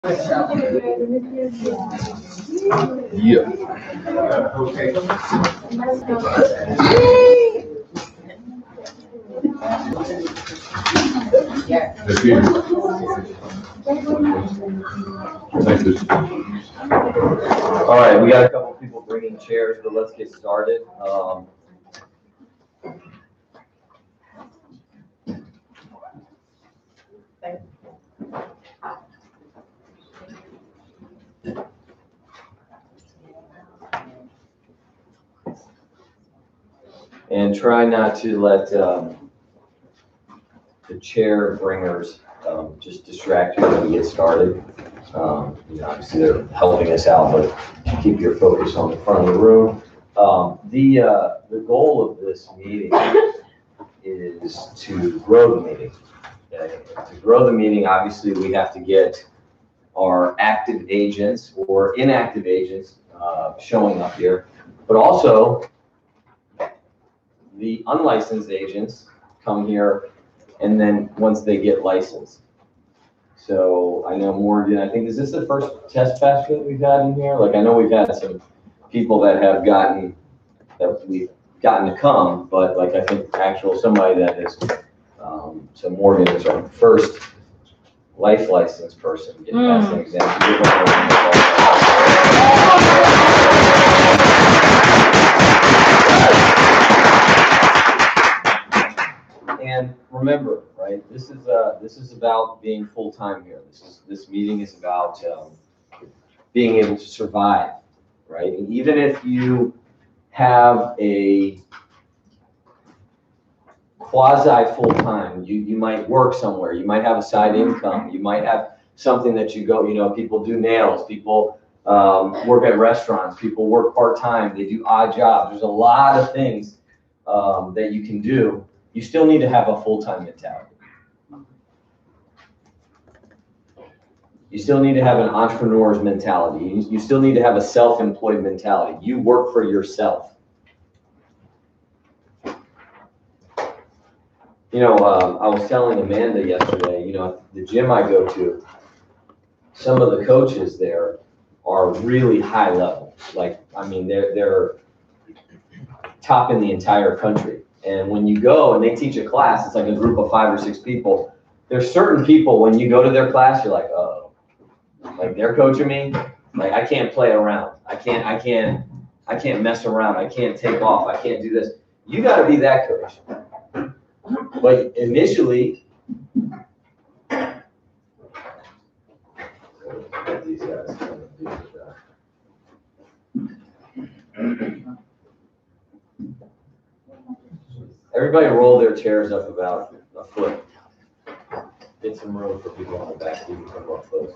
Yeah. Thank you. Thank you. All right, we got a couple people bringing chairs, but let's get started. And try not to let the chair bringers just distract you when we get started. Obviously they're helping us out, but keep your focus on the front of the room. The goal of this meeting is to grow the meeting. Okay? To grow the meeting, obviously we have to get our active agents or inactive agents showing up here, but also the unlicensed agents come here, and then once they get licensed. So I know Morgan, I think, is this the first test batch that we've had in here? Like, I know we've had some people that we've gotten to come, but like, I think somebody that is, so Morgan is our first life license person. That's an example. And remember, right? This is about being full time here. This meeting is about being able to survive, right? And even if you have a quasi full time, you might work somewhere. You might have a side income. You might have something that you go. People do nails. People work at restaurants. People work part time. They do odd jobs. There's a lot of things that you can do. You still need to have a full-time mentality. You still need to have an entrepreneur's mentality. You still need to have a self-employed mentality. You work for yourself. I was telling Amanda yesterday, the gym I go to, some of the coaches there are really high level. They're top in the entire country. And when you go and they teach a class, it's like a group of 5 or 6 people. There's certain people, when you go to their class, you're like, oh, like they're coaching me. Like, I can't play around. I can't mess around. I can't take off. I can't do this. You got to be that coach. But initially, these guys. Everybody roll their chairs up about a foot. Get some room for people on the back so you can come up close.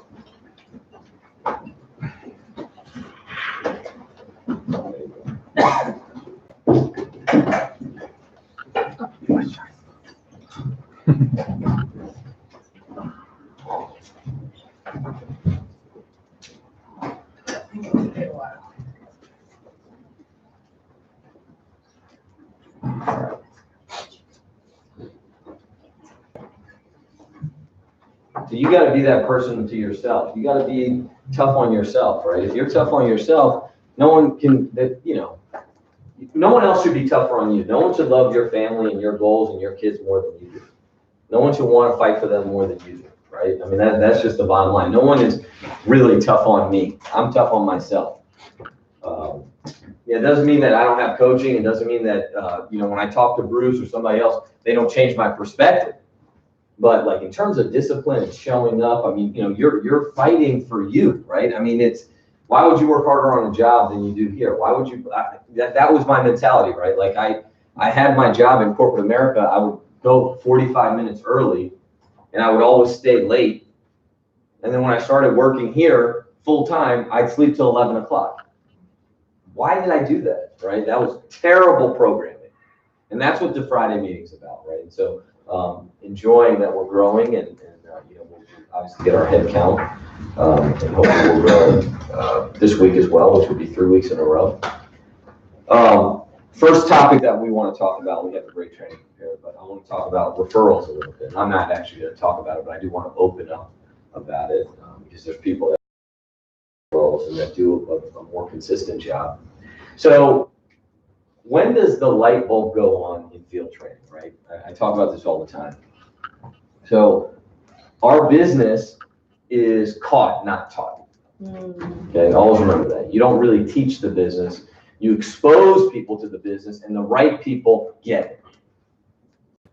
So you got to be that person to yourself. You got to be tough on yourself, right? If you're tough on yourself, no one else should be tougher on you. No one should love your family and your goals and your kids more than you do. No one should want to fight for them more than you do, right? I mean, that's just the bottom line. No one is really tough on me. I'm tough on myself. It doesn't mean that I don't have coaching. It doesn't mean that, when I talk to Bruce or somebody else, they don't change my perspective. But like in terms of discipline and showing up, I mean, you're fighting for you, right? I mean, why would you work harder on a job than you do here? Why would you? That was my mentality, right? Like I had my job in corporate America. I would go 45 minutes early, and I would always stay late. And then when I started working here full time, I'd sleep till 11 o'clock. Why did I do that, right? That was terrible programming. And that's what the Friday meeting's about, right? And so enjoying that we're growing and we'll obviously get our head count and hopefully we'll grow this week as well, which would be 3 weeks in a row. First topic that we want to talk about, we have a great training prepared, but I want to talk about referrals a little bit. I'm not actually going to talk about it, but I do want to open up about it, because there's people that roles and that do a more consistent job. So when does the light bulb go on in field training, right? I talk about this all the time. So our business is caught, not taught. Okay, always remember that. You don't really teach the business. You expose people to the business, and the right people get it.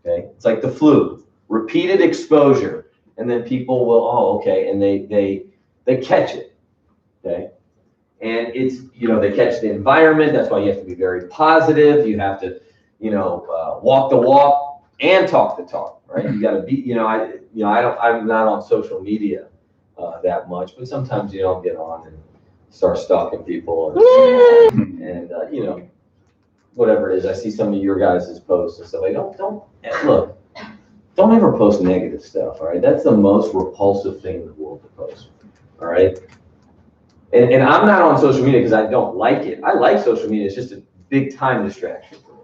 Okay, it's like the flu. Repeated exposure, and then people will, oh, okay, and they catch it. Okay, and it's, they catch the environment. That's why you have to be very positive. You have to, walk the walk and talk the talk, right? You got to be, I'm not on social media that much, but sometimes I'll get on and start stalking people, and whatever it is. I see some of your guys' posts and stuff. Like, don't ever post negative stuff. All right, that's the most repulsive thing in the world to post. All right. And I'm not on social media because I don't like it. I like social media. It's just a big time distraction for me.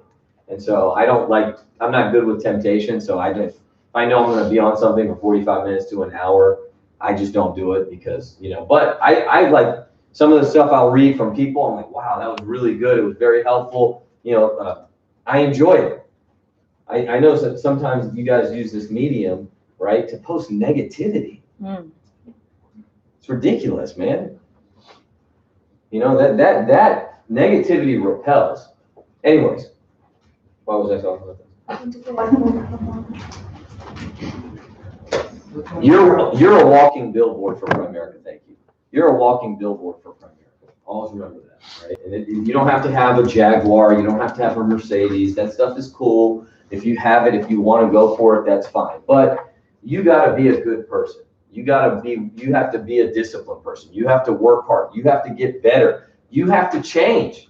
And so I'm not good with temptation. So if I know I'm going to be on something for 45 minutes to an hour, I just don't do it because, but I like some of the stuff I'll read from people. I'm like, wow, that was really good. It was very helpful. I enjoy it. I know that sometimes you guys use this medium, right, to post negativity. It's ridiculous, man. That negativity repels. Anyways, why was I talking about this? You're a walking billboard for Primerica. Thank you. You're a walking billboard for Primerica. Always remember that, right? And you don't have to have a Jaguar. You don't have to have a Mercedes. That stuff is cool. If you have it, if you want to go for it, that's fine. But you got to be a good person. You have to be a disciplined person. You have to work hard. You have to get better. You have to change.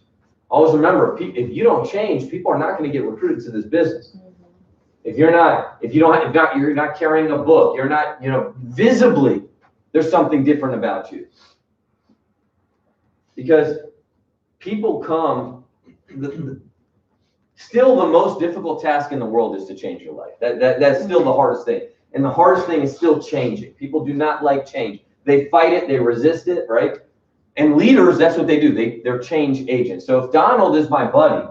Always remember, if you don't change, people are not going to get recruited to this business. If you're not carrying a book, you're not, visibly, there's something different about you. Because people come, still the most difficult task in the world is to change your life. That's still the hardest thing. And the hardest thing is still changing. People do not like change. They fight it, they resist it, right? And leaders, that's what they do. They're change agents. So if Donald is my buddy,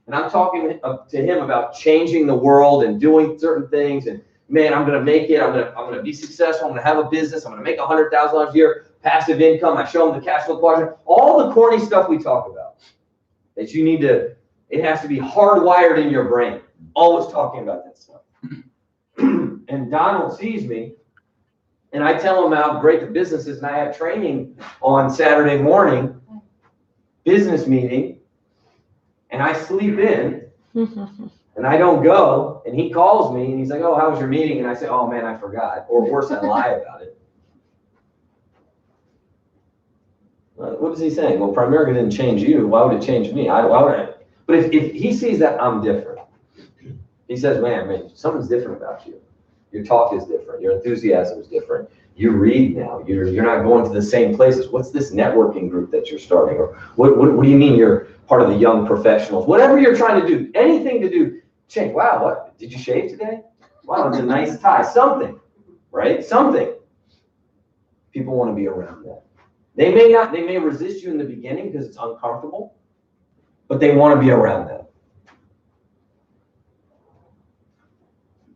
and I'm talking to him about changing the world and doing certain things, and man, I'm gonna make it, I'm gonna be successful, I'm gonna have a business, I'm gonna make $100,000 a year, passive income, I show him the cash flow quadrant, all the corny stuff we talk about. That you need to, it has to be hardwired in your brain. Always talking about that stuff. And Donald sees me, and I tell him how great the business is, and I have training on Saturday morning, business meeting, and I sleep in, and I don't go, and he calls me, and he's like, oh, how was your meeting? And I say, oh, man, I forgot. Or worse, I lie about it. What is he saying? Well, Primerica didn't change you. Why would it change me? Why would I? But if he sees that I'm different, he says, man, something's different about you. Your talk is different. Your enthusiasm is different. You read now. You're not going to the same places. What's this networking group that you're starting? Or what do you mean you're part of the young professionals? Whatever you're trying to do, anything to do, change. Wow, what? Did you shave today? Wow, it's a nice tie. Something, right? Something. People want to be around that. They may resist you in the beginning because it's uncomfortable, but they want to be around that.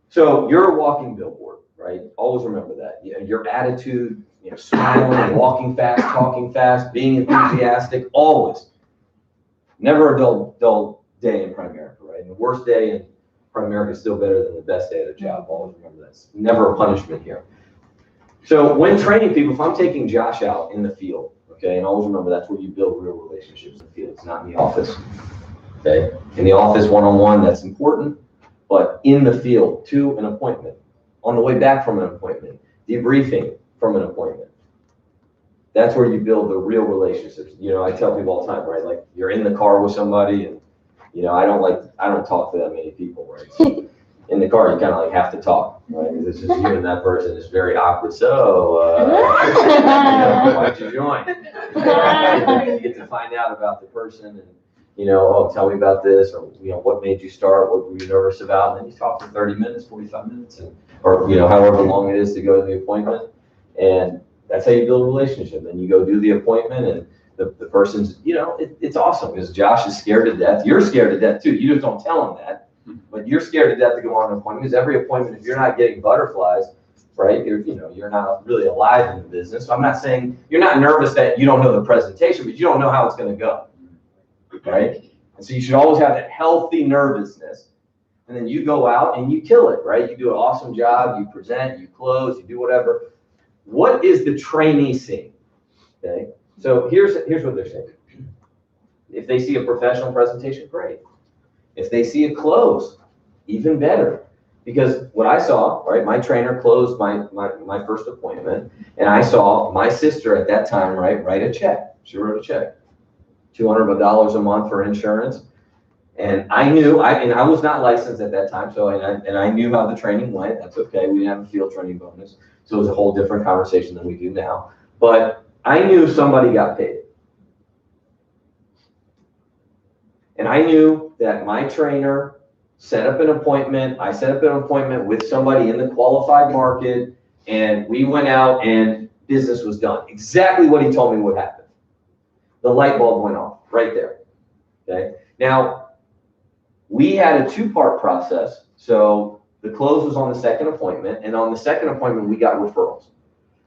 So you're a walking billboard, right? Always remember that. Your attitude, smiling, walking fast, talking fast, being enthusiastic, always. Never a dull day in Primerica, right? And the worst day in Primerica is still better than the best day at a job. Always remember this. Never a punishment here. So when training people, if I'm taking Josh out in the field, okay, and always remember that's where you build real relationships in the field. It's not in the office, okay? In the office, one-on-one, that's important. But in the field, to an appointment, on the way back from an appointment, debriefing from an appointment. That's where you build the real relationships. I tell people all the time, right? Like you're in the car with somebody, and I don't talk to that many people, right? So in the car, you kind of like have to talk, right? It's just you and that person. It's very awkward. So, why'd you join? You get to find out about the person and. Oh, tell me about this, or what made you start, what were you nervous about, and then you talk for 30 minutes, 45 minutes, or however long it is to go to the appointment, And that's how you build a relationship. Then you go do the appointment, and the person's, it's awesome because Josh is scared to death. You're scared to death too. You just don't tell him that, but you're scared to death to go on an appointment because every appointment, if you're not getting butterflies, right, you're not really alive in the business. So I'm not saying you're not nervous that you don't know the presentation, but you don't know how it's going to go, right? And so you should always have that healthy nervousness. And then you go out and you kill it, right? You do an awesome job, you present, you close, you do whatever. What is the trainee seeing? Okay, so here's what they're saying. If they see a professional presentation, great. If they see a close, even better. Because what I saw, right, my trainer closed my first appointment, and I saw my sister at that time, right, write a check. She wrote a check, $200 a month for insurance. And I knew, and I was not licensed at that time, so and I knew how the training went. That's okay. We didn't have a field training bonus, so it was a whole different conversation than we do now. But I knew somebody got paid, and I knew that my trainer set up an appointment. I set up an appointment with somebody in the qualified market, and we went out, and business was done. Exactly what he told me would happen. The light bulb went off right there. Okay, now. We had a two-part process. So the close was on the second appointment, and on the second appointment, we got referrals.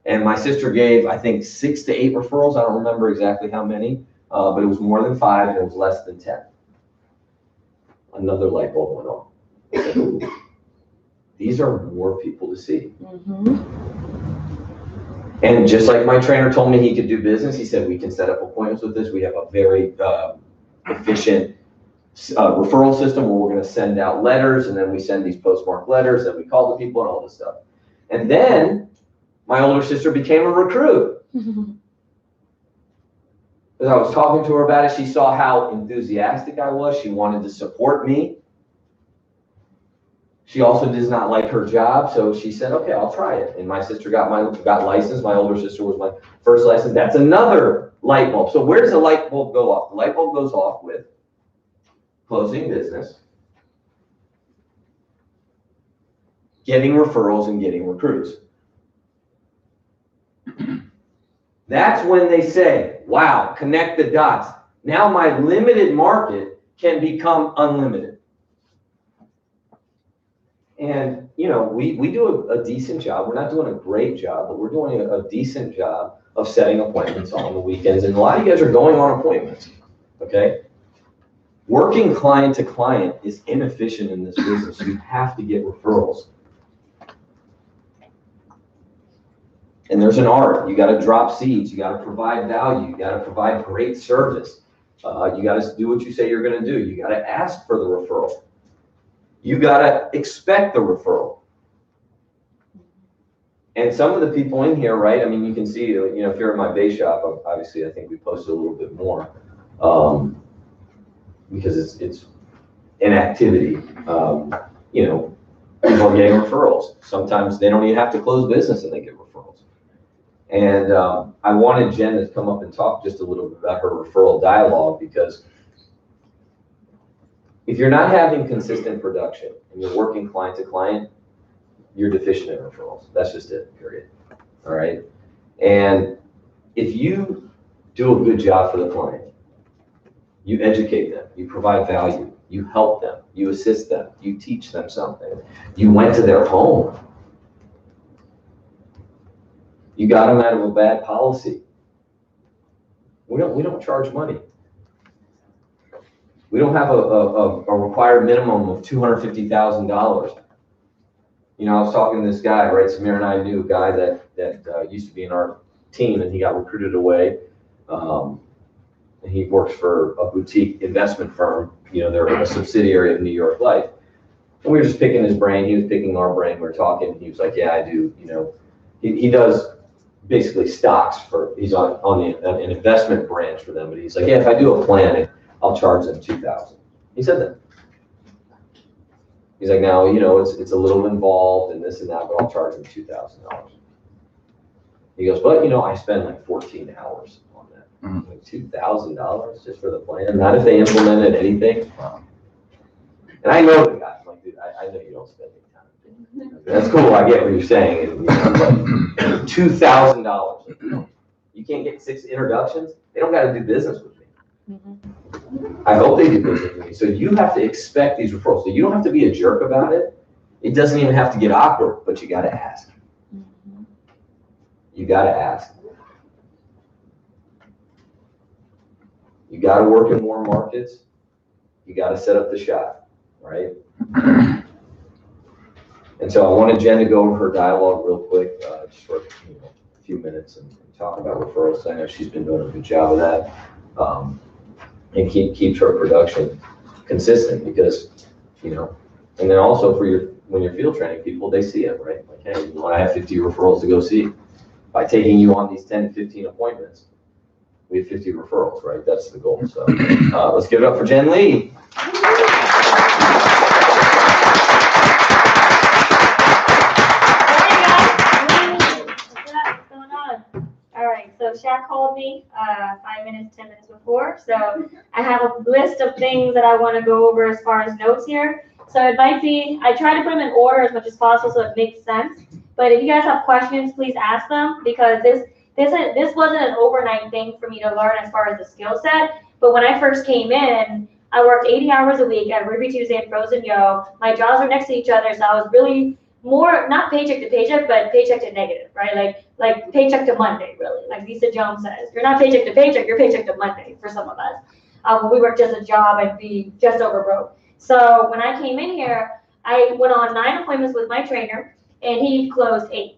And my sister gave, I think, 6 to 8 referrals. I don't remember exactly how many, but it was more than 5, and it was less than 10. Another light bulb went on. These are more people to see. And just like my trainer told me he could do business, he said, we can set up appointments with this. We have a very efficient referral system where we're going to send out letters, and then we send these postmarked letters, and we call the people and all this stuff. And then my older sister became a recruit. As I was talking to her about it, she saw how enthusiastic I was. She wanted to support me. She also does not like her job, so she said, okay, I'll try it. And my sister got licensed. My older sister was my first license. That's another light bulb. So where does the light bulb go off? The light bulb goes off with closing business, getting referrals, and getting recruits. That's when they say, wow, connect the dots. Now my limited market can become unlimited. And, we do a decent job. We're not doing a great job, but we're doing a decent job of setting appointments on the weekends. And a lot of you guys are going on appointments, okay? Working client to client is inefficient in this business. You have to get referrals. And there's an art. You got to drop seeds. You got to provide value. You got to provide great service. You got to do what you say you're going to do. You got to ask for the referral. You got to expect the referral. And some of the people in here, right? I mean, you can see, if you're at my base shop, obviously, I think we posted a little bit more. Because it's an activity. People are getting referrals. Sometimes they don't even have to close business and they get referrals. And I wanted Jen to come up and talk just a little bit about her referral dialogue, because if you're not having consistent production and you're working client to client, you're deficient in referrals. That's just it, period. All right. And if you do a good job for the client, you educate them, you provide value, you help them, you assist them, you teach them something, you went to their home, you got them out of a bad policy. We don't charge money. We don't have a required minimum of $250,000. I was talking to this guy, right? Samir and I knew a guy that used to be in our team, and he got recruited away. And he works for a boutique investment firm. They're a subsidiary of New York Life. And we were just picking his brain. He was picking our brain. We were talking. And he was like, yeah, I do. He does basically stocks he's on an investment branch for them. But he's like, yeah, if I do a plan, I'll charge them $2,000. He said that. He's like, now, it's a little involved and this and that, but I'll charge them $2,000. He goes, but, I spend like 14 hours on that. Like $2,000 just for the plan? Not if they implemented anything. And I know the guy. I'm like, dude, I know you don't spend any time. That's cool, I get what you're saying, and, but $2,000. You can't get 6 introductions? They don't gotta do business with me. I hope they do business with me. So you have to expect these referrals. So you don't have to be a jerk about it. It doesn't even have to get awkward, but you gotta ask. You gotta ask. You gotta work in more markets. You gotta set up the shop, right? And so I wanted Jen to go over her dialogue real quick, just for a few minutes and talk about referrals. I know she's been doing a good job of that. And keeps her production consistent because, and then also when you're field training people, they see it, right? Like, hey, I have 50 referrals to go see. By taking you on these 10, 15 appointments, we have 50 referrals, right? That's the goal. So let's give it up for Jen Lee. So Shaq called me 5 minutes, 10 minutes before. So I have a list of things that I want to go over as far as notes here. So it might be, I try to put them in order as much as possible so it makes sense. But if you guys have questions, please ask them because this wasn't an overnight thing for me to learn as far as the skill set. But when I first came in, I worked 80 hours a week at Ruby Tuesday and Frozen Yo. My jobs were next to each other, so I was really more, not paycheck to paycheck, but paycheck to negative, right? Like paycheck to Monday, really. Like Lisa Jones says, you're not paycheck to paycheck, you're paycheck to Monday for some of us. When we work just a job and be just over broke. So when I came in here, I went on 9 appointments with my trainer, and he closed 8.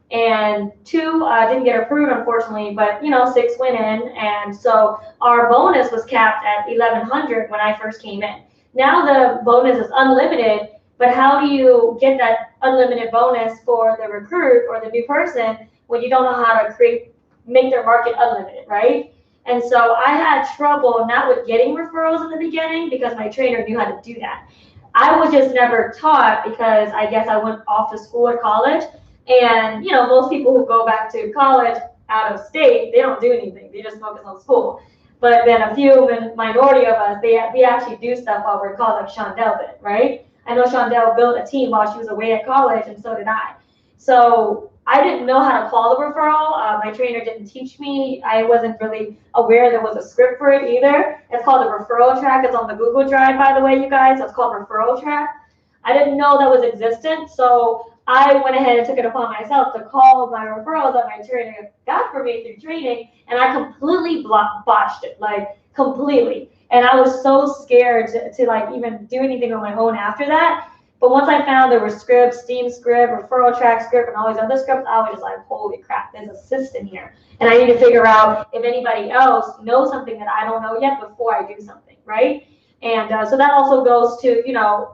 And 2 didn't get approved, unfortunately, but 6 went in, and so our bonus was capped at $1,100 when I first came in. Now the bonus is unlimited. But how do you get that unlimited bonus for the recruit or the new person when you don't know how to make their market unlimited, right? And so I had trouble not with getting referrals in the beginning because my trainer knew how to do that. I was just never taught because I guess I went off to school or college. And, most people who go back to college out of state, they don't do anything. They just focus on school. But then a few minority of us, we actually do stuff while we're in college, like Shondell did, right? I know Shondell built a team while she was away at college, and so did I. So I didn't know how to call the referral. My trainer didn't teach me. I wasn't really aware there was a script for it either. It's called the referral track. It's on the Google Drive, by the way, you guys. It's called referral track. I didn't know that was existent, so I went ahead and took it upon myself to call my referrals that my trainer got for me through training, and I completely botched it, completely. And I was so scared to even do anything on my own after that. But once I found there were scripts, Steam script, referral track script, and all these other scripts, I was just like, holy crap, there's a system here. And I need to figure out if anybody else knows something that I don't know yet before I do something, right? And so that also goes to,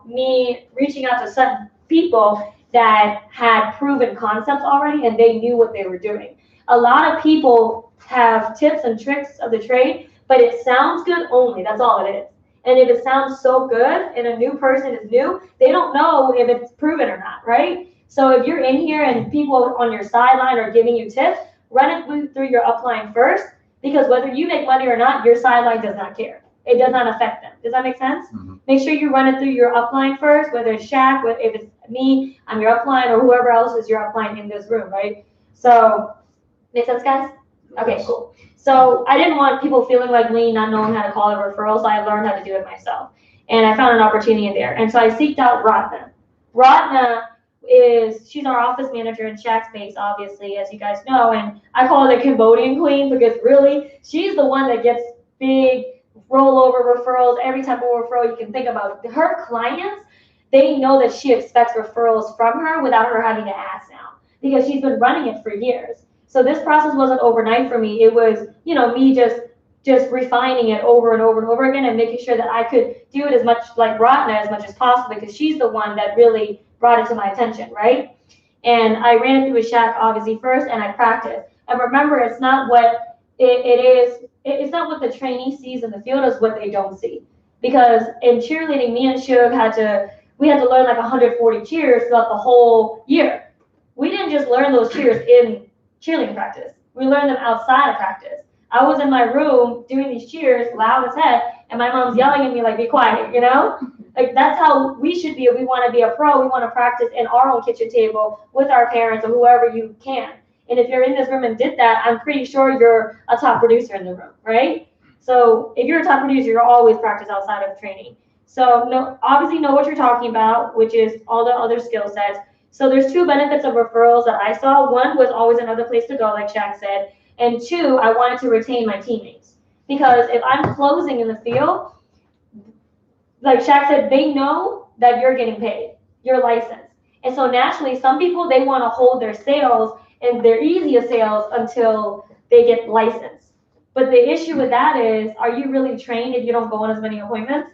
me reaching out to certain people that had proven concepts already and they knew what they were doing. A lot of people have tips and tricks of the trade, but it sounds good only, that's all it is. And if it sounds so good and a new person is new, they don't know if it's proven or not, right? So if you're in here and people on your sideline are giving you tips, run it through your upline first, because whether you make money or not, your sideline does not care. It does not affect them. Does that make sense? Mm-hmm. Make sure you run it through your upline first, whether it's Shaq, if it's me, I'm your upline, or whoever else is your upline in this room, right? So, make sense, guys? Okay, cool. So I didn't want people feeling like me, not knowing how to call a referral, so I learned how to do it myself. And I found an opportunity there. And so I seeked out Ratna. Ratna she's our office manager in Shaq's base, obviously, as you guys know. And I call her the Cambodian queen because really, she's the one that gets big rollover referrals, every type of referral you can think about. Her clients, they know that she expects referrals from her without her having to ask now because she's been running it for years. So this process wasn't overnight for me. It was, me just refining it over and over and over again and making sure that I could do it as much like Ratna as much as possible because she's the one that really brought it to my attention, right? And I ran it through with Shaq obviously first and I practiced. And remember, it's not what it's not what the trainee sees in the field, is what they don't see. Because in cheerleading, me and Shug we had to learn like 140 cheers throughout the whole year. We didn't just learn those cheers in cheerleading practice. We learned them outside of practice. I was in my room doing these cheers loud as heck, and my mom's yelling at me like, be quiet, Like that's how we should be. If we want to be a pro, we want to practice in our own kitchen table with our parents or whoever you can. And if you're in this room and did that, I'm pretty sure you're a top producer in the room, right? So if you're a top producer, you're always practice outside of training. So obviously know what you're talking about, which is all the other skill sets. So there's 2 benefits of referrals that I saw. One was always another place to go, like Shaq said. And 2, I wanted to retain my teammates. Because if I'm closing in the field, like Shaq said, they know that you're getting paid, you're licensed. And so naturally, some people, they want to hold their sales and their easiest sales until they get licensed. But the issue with that is, are you really trained if you don't go on as many appointments?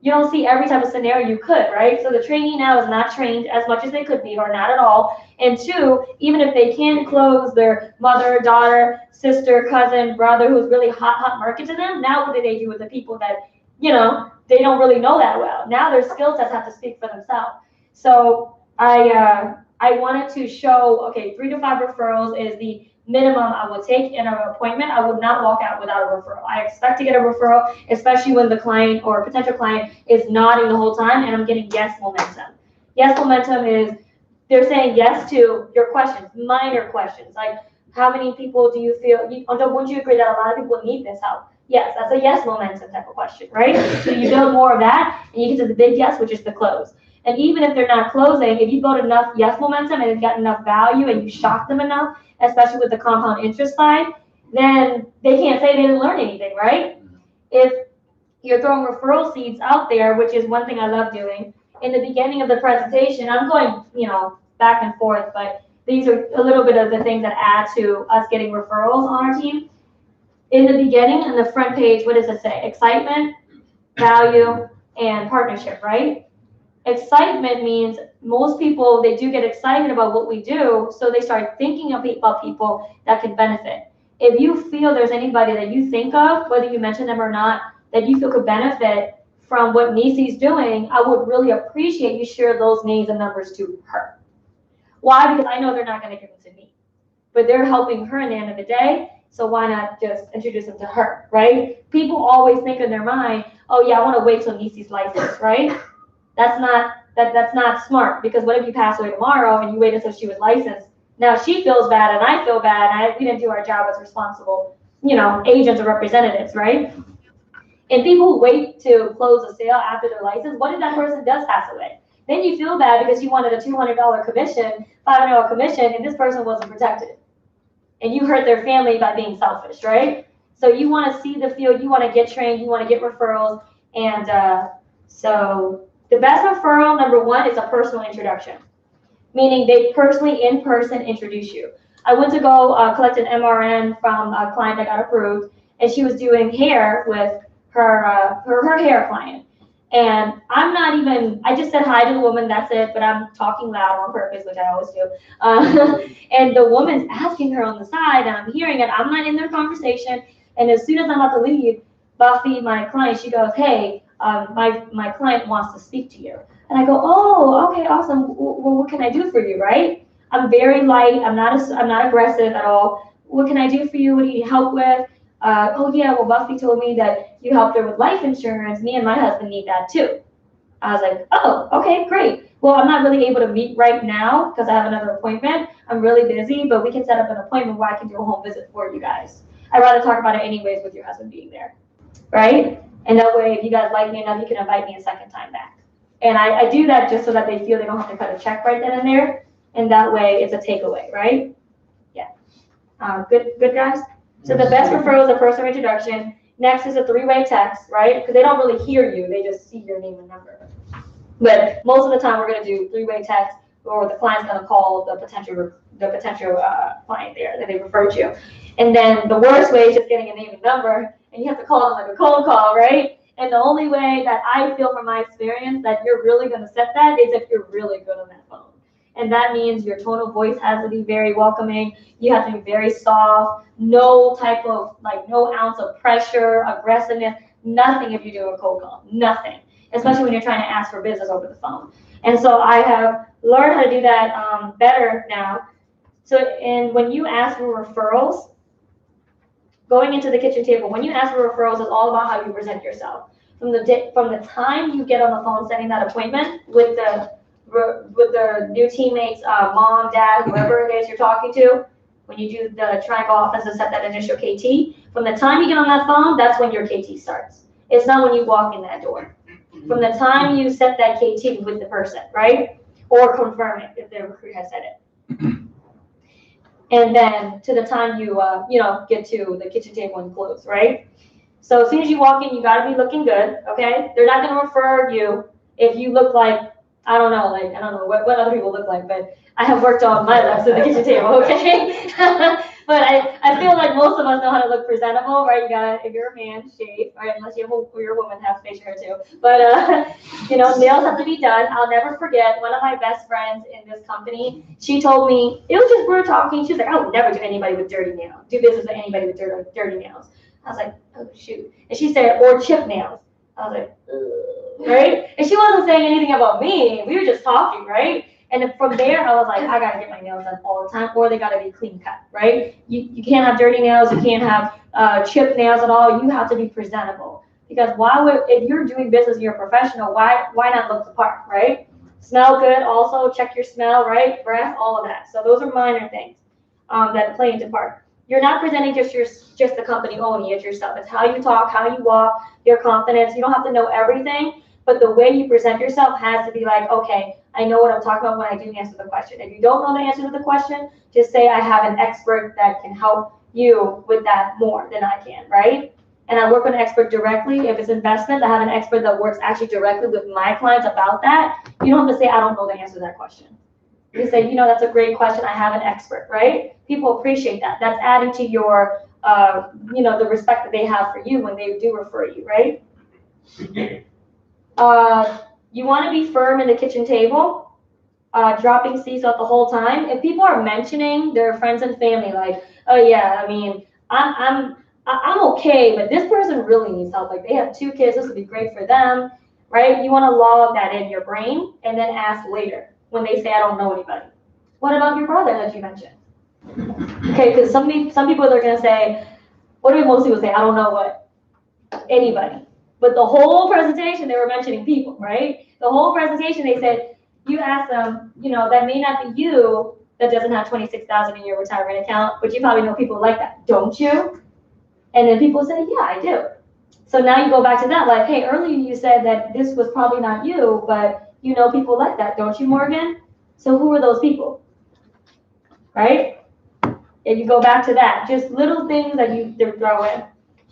You don't see every type of scenario you could, right? So the trainee now is not trained as much as they could be, or not at all. And 2, even if they can close their mother, daughter, sister, cousin, brother, who's really hot market to them, now what do they do with the people that, they don't really know that well? Now their skill sets have to speak for themselves. So I wanted to show, okay, 3 to 5 referrals is the minimum I would take in an appointment. I would not walk out without a referral. I expect to get a referral, especially when the client or potential client is nodding the whole time and I'm getting yes momentum. Yes momentum is they're saying yes to your questions, minor questions, like how many people do you feel, wouldn't you agree that a lot of people need this help? Yes, that's a yes momentum type of question, right? So you build more of that and you get to the big yes, which is the close. And even if they're not closing, if you build enough yes momentum and it's got enough value and you shock them enough, especially with the compound interest side, then they can't say they didn't learn anything, right? If you're throwing referral seeds out there, which is one thing I love doing, in the beginning of the presentation, I'm going, back and forth, but these are a little bit of the things that add to us getting referrals on our team. In the beginning, on the front page, what does it say? Excitement, value, and partnership, right? Excitement means most people, they do get excited about what we do, so they start thinking about people that can benefit. If you feel there's anybody that you think of, whether you mention them or not, that you feel could benefit from what Nisi's doing, I would really appreciate you share those names and numbers to her. Why? Because I know they're not going to give them to me, but they're helping her in the end of the day, so why not just introduce them to her, right? People always think in their mind, oh yeah, I want to wait till Nisi's licensed, right? That's not smart, because what if you pass away tomorrow and you wait until she was licensed? Now she feels bad and I feel bad and we didn't do our job as responsible, agents or representatives, right? And people wait to close a sale after their license. What if that person does pass away? Then you feel bad because you wanted a $200 commission, $500 commission, and this person wasn't protected. And you hurt their family by being selfish, right? So you want to see the field, you want to get trained, you want to get referrals, and so the best referral, number 1, is a personal introduction, meaning they personally, in person, introduce you. I went to go collect an MRN from a client that got approved, and she was doing hair with her hair client. And I just said hi to the woman, that's it, but I'm talking loud on purpose, which I always do. And the woman's asking her on the side, and I'm hearing it. I'm not in their conversation. And as soon as I'm about to leave, Buffy, my client, she goes, hey, my client wants to speak to you. And I go, oh, okay, awesome. Well, what can I do for you, right? I'm very light. I'm not aggressive at all. What can I do for you? What do you need help with? Oh yeah, well, Buffy told me that you helped her with life insurance. Me and my husband need that too. I was like, oh, okay, great. Well, I'm not really able to meet right now because I have another appointment. I'm really busy, but we can set up an appointment where I can do a home visit for you guys. I'd rather talk about it anyways with your husband being there, right? And that way, if you guys like me enough, you can invite me a second time back. And I do that just so that they feel they don't have to cut a check right then and there. And that way, it's a takeaway, right? Yeah. Good guys? So the best referral is a personal introduction. Next is a 3-way text, right? Because they don't really hear you. They just see your name and number. But most of the time, we're going to do 3-way text, or the client's going to call the potential client there that they referred you. And then the worst way is just getting a name and number, and you have to call them like a cold call, right? And the only way that I feel from my experience that you're really going to set that is if you're really good on that phone. And that means your tone of voice has to be very welcoming. You have to be very soft. No type of, no ounce of pressure, aggressiveness, nothing if you do a cold call. Nothing. Especially when you're trying to ask for business over the phone. And so I have learned how to do that better now. So, and when you ask for referrals, going into the kitchen table, when you ask for referrals, it's all about how you present yourself. from the time you get on the phone setting that appointment with the new teammates, mom, dad, whoever it is you're talking to, when you do the triangle office and set that initial KT, from the time you get on that phone, that's when your KT starts. It's not when you walk in that door. From the time you set that KT with the person, right? Or confirm it if the recruiter has said it. And then to the time you, get to the kitchen table and close, right? So as soon as you walk in, you gotta be looking good, okay? They're not gonna refer you if you look like, I don't know what other people look like, but I have worked on my looks at the kitchen table, okay? But I feel like most of us know how to look presentable, right? You gotta, if you're a man, shave, right? Unless you're a woman, have facial hair too. But, nails have to be done. I'll never forget one of my best friends in this company. She told me, it was just, we were talking. She was like, I would never do business with anybody with dirty nails. I was like, oh, shoot. And she said, or chip nails. I was like, ugh, right? And she wasn't saying anything about me. We were just talking, right? And then from there, I was like, I gotta get my nails done all the time, or they gotta be clean cut, right? You can't have dirty nails. You can't have chipped nails at all. You have to be presentable. Because if you're doing business and you're a professional, why not look the part, right? Smell good also, check your smell, right? Breath, all of that. So those are minor things that play into part. You're not presenting just the company only, it's yourself. It's how you talk, how you walk, your confidence. You don't have to know everything, but the way you present yourself has to be like, okay, I know what I'm talking about when I do answer the question. If you don't know the answer to the question, just say I have an expert that can help you with that more than I can, right? And I work with an expert directly. If it's investment, I have an expert that works actually directly with my clients about that. You don't have to say, I don't know the answer to that question. You say, that's a great question. I have an expert, right? People appreciate that. That's adding to your, the respect that they have for you when they do refer you, right? You want to be firm in the kitchen table, dropping C's out the whole time. If people are mentioning their friends and family, like, oh yeah, I mean, I'm okay, but this person really needs help. Like they have 2 kids, this would be great for them, right? You want to log that in your brain and then ask later when they say, I don't know anybody. What about your brother that you mentioned? Okay, because some people are going to say, what do most people say? I don't know what? Anybody. But the whole presentation, they were mentioning people, right? The whole presentation, they said, you ask them, that may not be you that doesn't have $26,000 in your retirement account, but you probably know people like that, don't you? And then people say, yeah, I do. So now you go back to that, like, hey, earlier you said that this was probably not you, but you know people like that, don't you, Morgan? So who are those people, right? And you go back to that, just little things that you throw in.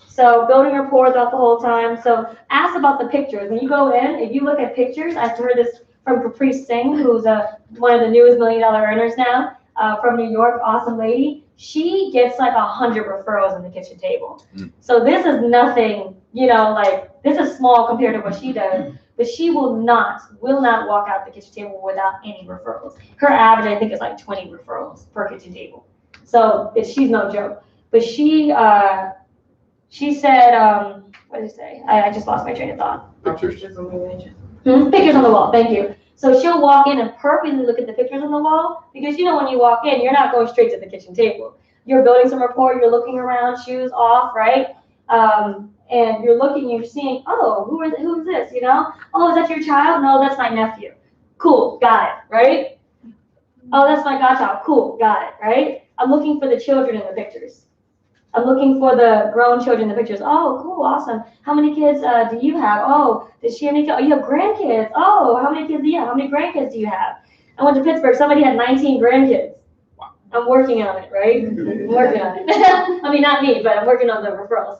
So building rapport throughout the whole time. So ask about the pictures. When you go in, if you look at pictures, I've heard this from Caprice Singh, who's one of the newest $1 million earners now, from New York, awesome lady. She gets like 100 referrals in the kitchen table. So this is nothing, this is small compared to what she does, but she will not walk out the kitchen table without any referrals. Her average, I think, is like 20 referrals per kitchen table. So she's no joke. But she said, what did she say? I just lost my train of thought. Pictures. Pictures on the wall, thank you. So she'll walk in and purposely look at the pictures on the wall because when you walk in, you're not going straight to the kitchen table. You're building some rapport, you're looking around, shoes off, right? And you're looking, you're seeing, oh, who is this, Oh, is that your child? No, that's my nephew. Cool, got it, right? Oh, that's my godchild. Cool, got it, right? I'm looking for the children in the pictures. I'm looking for the grown children in the pictures. Oh, cool, awesome. How many kids do you have? Oh, does she have any kids? Oh, you have grandkids. Oh, how many kids do you have? How many grandkids do you have? I went to Pittsburgh. Somebody had 19 grandkids. Wow. I'm working on it, right? I'm working on it. I mean, not me, but I'm working on the referrals.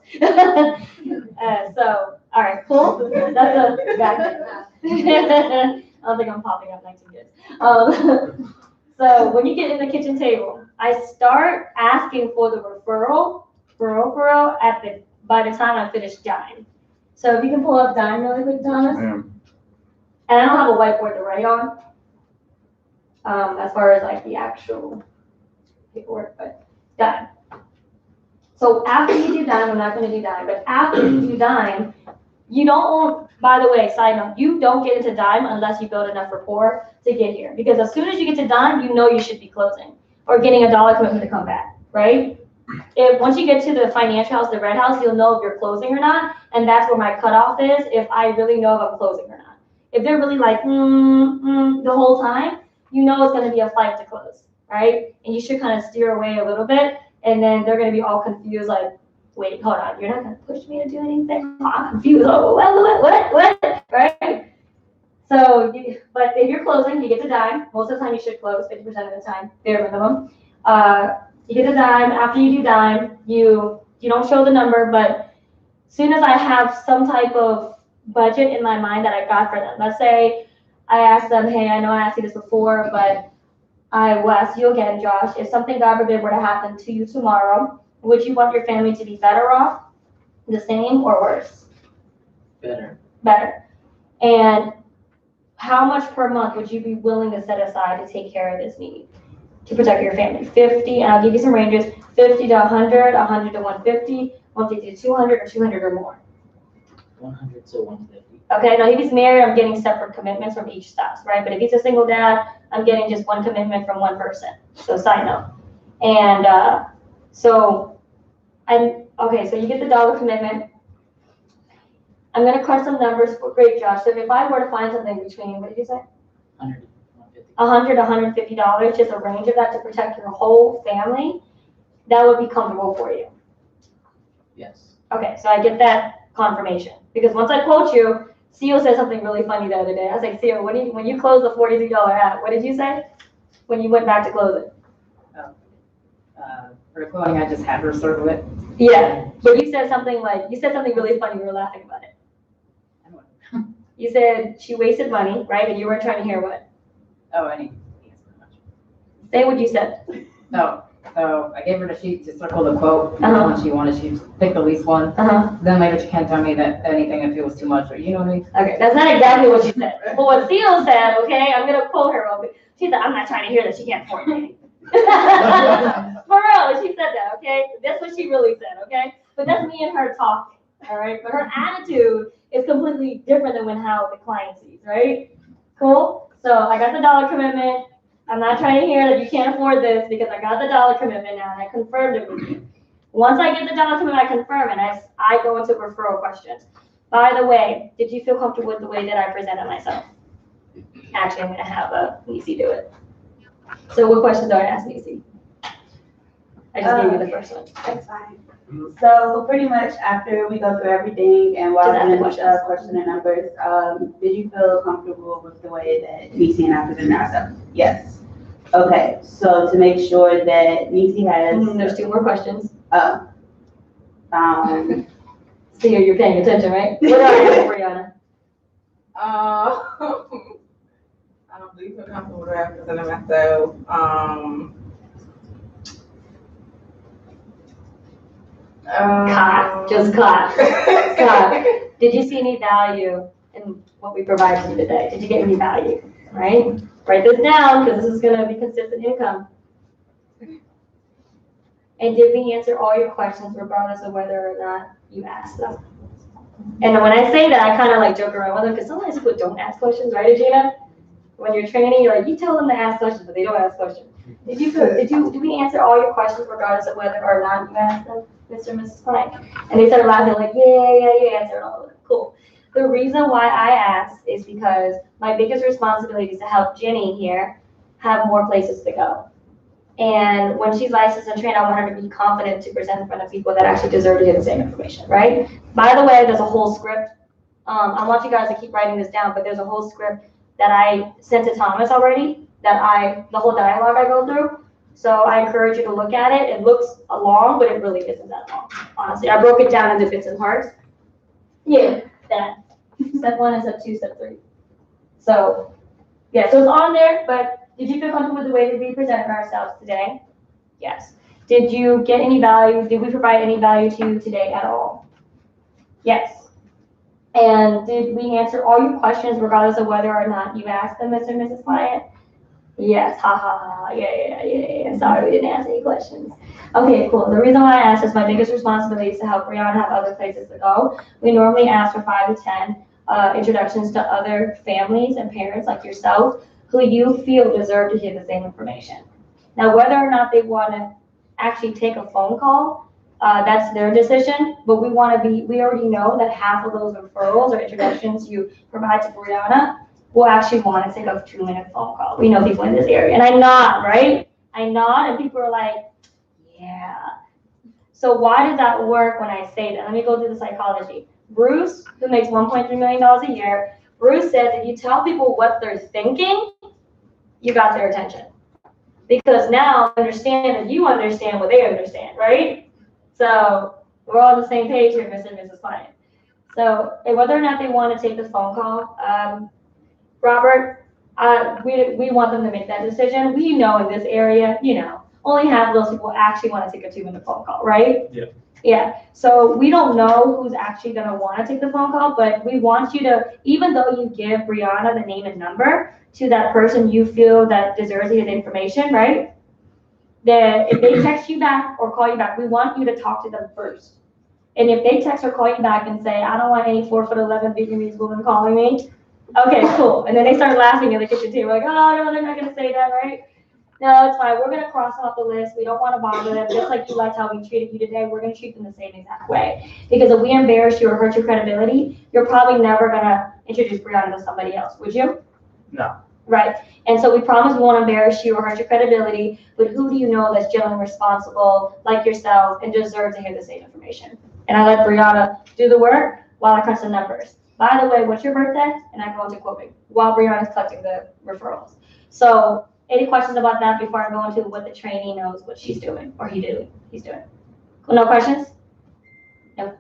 All right, cool. That's a back. I don't think I'm popping up 19 kids. So when you get in the kitchen table, I start asking for the referral by the time I finish dime. So if you can pull up dime really quick, Thomas. And I don't have a whiteboard to write on, as far as like the actual paperwork, but dime. So after you do dime, I'm not going to do dime, but after you do dime, you don't, by the way, side note, you don't get into dime unless you build enough rapport to get here. Because as soon as you get to dime, you should be closing or getting a dollar commitment to come back, right? Once you get to the financial house, the red house, you'll know if you're closing or not And that's where my cutoff is, if I really know if I'm closing or not. If they're really like, the whole time, you know it's gonna be a fight to close, right? And you should kind of steer away a little bit, and then they're gonna be all confused, like, wait, hold on, you're not gonna push me to do anything? Oh, I'm confused, oh, what, right? So, but if you're closing, you get to dime. Most of the time you should close, 50% of the time, bare minimum. You get a dime. After you do dime, you don't show the number, but as soon as I have some type of budget in my mind that I got for them, let's say I asked them, hey, I know I asked you this before, but I will ask you again, Josh, if something, God forbid, were to happen to you tomorrow, would you want your family to be better off, the same, or worse? Better. Better. And how much per month would you be willing to set aside to take care of this need, to protect your family? 50, and I'll give you some ranges, 50 to 100, 100 to 150, 150 to 200, or 200 or more. 100 to 150. Okay, now if he's married, I'm getting separate commitments from each spouse, right? But if he's a single dad, I'm getting just one commitment from one person. So side note. And okay, so you get the dollar commitment. I'm gonna crunch some numbers for great, Josh. So if I were to find something between, what did you say? 100 to 150. $100 to $150, just a range of that to protect your whole family, that would be comfortable for you. Yes. Okay, so I get that confirmation. Because once I quote you, CEO said something really funny the other day. I was like, CEO, when you closed the $43 app, what did you say? When you went back to close it? For the quoting, I just had her circle it. Yeah, but you said something really funny, we were laughing about it. You said she wasted money, right? And you weren't trying to hear what? Oh, I need. Say what you said. No, so I gave her the sheet to circle the quote, which Uh-huh. one she wanted, she picked the least one. Uh-huh. Then later she can't tell me that anything if it was too much, or you know what I mean? Okay, that's not exactly what she said. But what CEO said, okay, I'm gonna quote her real quick. She said, I'm not trying to hear that she can't afford me. For real, she said that, okay? That's what she really said, okay? But that's me and her talking, all right? But her attitude is completely different than how the client sees, right? Cool? So I got the dollar commitment. I'm not trying to hear that you can't afford this because I got the dollar commitment now and I confirmed it with you. Once I get the dollar commitment, I confirm and I go into referral questions. By the way, did you feel comfortable with the way that I presented myself? Actually, I'm gonna have Nisi do it. So what questions do I ask Nisi? I just gave you the first one. That's fine. So pretty much after we go through everything and while Just ask we're the in questions. question and numbers, did you feel comfortable with the way that Nisi and I presented ourselves? Yes. Okay, so to make sure that Nisi has. There's two more questions. See, you're paying attention, right? What do I ask Brianna? Do you feel comfortable with representing myself? Caught, just caught. Caught. Did you see any value in what we provided you today? Did you get any value, right? Write this down because this is gonna be consistent income. And did we answer all your questions regardless of whether or not you asked them? And when I say that, I kind of like joke around with them because sometimes people don't ask questions, right, Agina? When you're training, you're like, you tell them to ask questions, but they don't ask questions. Did we answer all your questions regardless of whether or not you asked them, Mr. and Mrs. Klein? And they started laughing like, yeah, you answered all of it. Cool. The reason why I asked is because my biggest responsibility is to help Jenny here have more places to go. And when she's licensed and trained, I want her to be confident to present in front of people that actually deserve to hear the same information, right? By the way, there's a whole script. I want you guys to keep writing this down, but there's a whole script that I sent to Thomas already, the whole dialogue I go through. So I encourage you to look at it. It looks long, but it really isn't that long, honestly. I broke it down into bits and parts. Yeah, that. Step 1 and step 2, step 3. So, yeah, so it's on there, but did you feel comfortable with the way that we presented ourselves today? Yes. Did you get any value? Did we provide any value to you today at all? Yes. And did we answer all your questions regardless of whether or not you asked them, Mr. and Mrs. Client? Yes, ha ha ha, yeah. Sorry we didn't ask any questions. Okay, cool. The reason why I asked is my biggest responsibility is to help Brianna have other places to go. We normally ask for 5 to 10 introductions to other families and parents like yourself who you feel deserve to hear the same information. Now, whether or not they want to actually take a phone call, That's their decision, but we already know that half of those referrals or introductions you provide to Brianna will actually want to take a 2-minute phone call. We know people in this area, and I nod, right? I nod, and people are like, yeah. So why does that work when I say that? Let me go through the psychology. Bruce, who makes $1.3 million a year, Bruce says if you tell people what they're thinking, you got their attention. Because now understand that you understand what they understand, right? So we're all on the same page here, Mr. and Mrs. Client. So whether or not they want to take the phone call, Robert, we want them to make that decision. We know in this area, only half of those people actually want to take a 2-minute phone call, right? Yeah. Yeah. So we don't know who's actually going to want to take the phone call, but we want you to, even though you give Brianna the name and number to that person you feel that deserves his information, right? That if they text you back or call you back, we want you to talk to them first. And if they text or call you back and say, I don't want any 4'11" Vietnamese woman calling me, okay, cool. And then they start laughing at the kitchen table, like, oh, no, they're not going to say that, right? No, it's fine. We're going to cross off the list. We don't want to bother them. Just like you liked how we treated you today, we're going to treat them the same exact way. Because if we embarrass you or hurt your credibility, you're probably never going to introduce Brianna to somebody else, would you? No. Right. And so we promise we won't embarrass you or hurt your credibility, but who do you know that's genuinely responsible, like yourself, and deserves to hear the same information? And I let Brianna do the work while I crunch the numbers. By the way, what's your birthday? And I go into quoting while Brianna's collecting the referrals. So any questions about that before I go into what the trainee knows what she's doing or he's doing? No questions? No.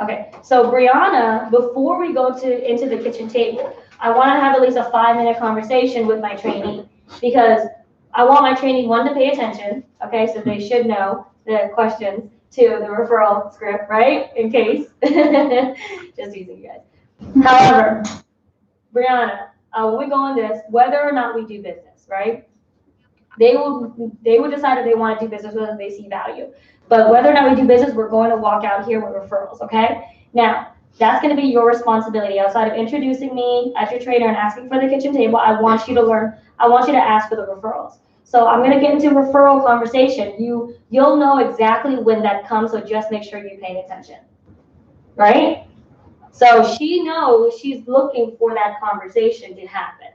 Okay. So Brianna, before we go into the kitchen table, I want to have at least a 5-minute conversation with my trainee because I want my trainee, one, to pay attention. Okay, so they should know the questions to the referral script, right? In case. Just teasing you guys. However, Brianna, when we go on this, whether or not we do business, right? They will decide if they want to do business with us, they see value. But whether or not we do business, we're going to walk out here with referrals, okay? Now, that's going to be your responsibility. Outside of introducing me as your trainer and asking for the kitchen table, I want you to ask for the referrals. So I'm going to get into referral conversation. You'll know exactly when that comes, so just make sure you pay attention, right? So she knows she's looking for that conversation to happen.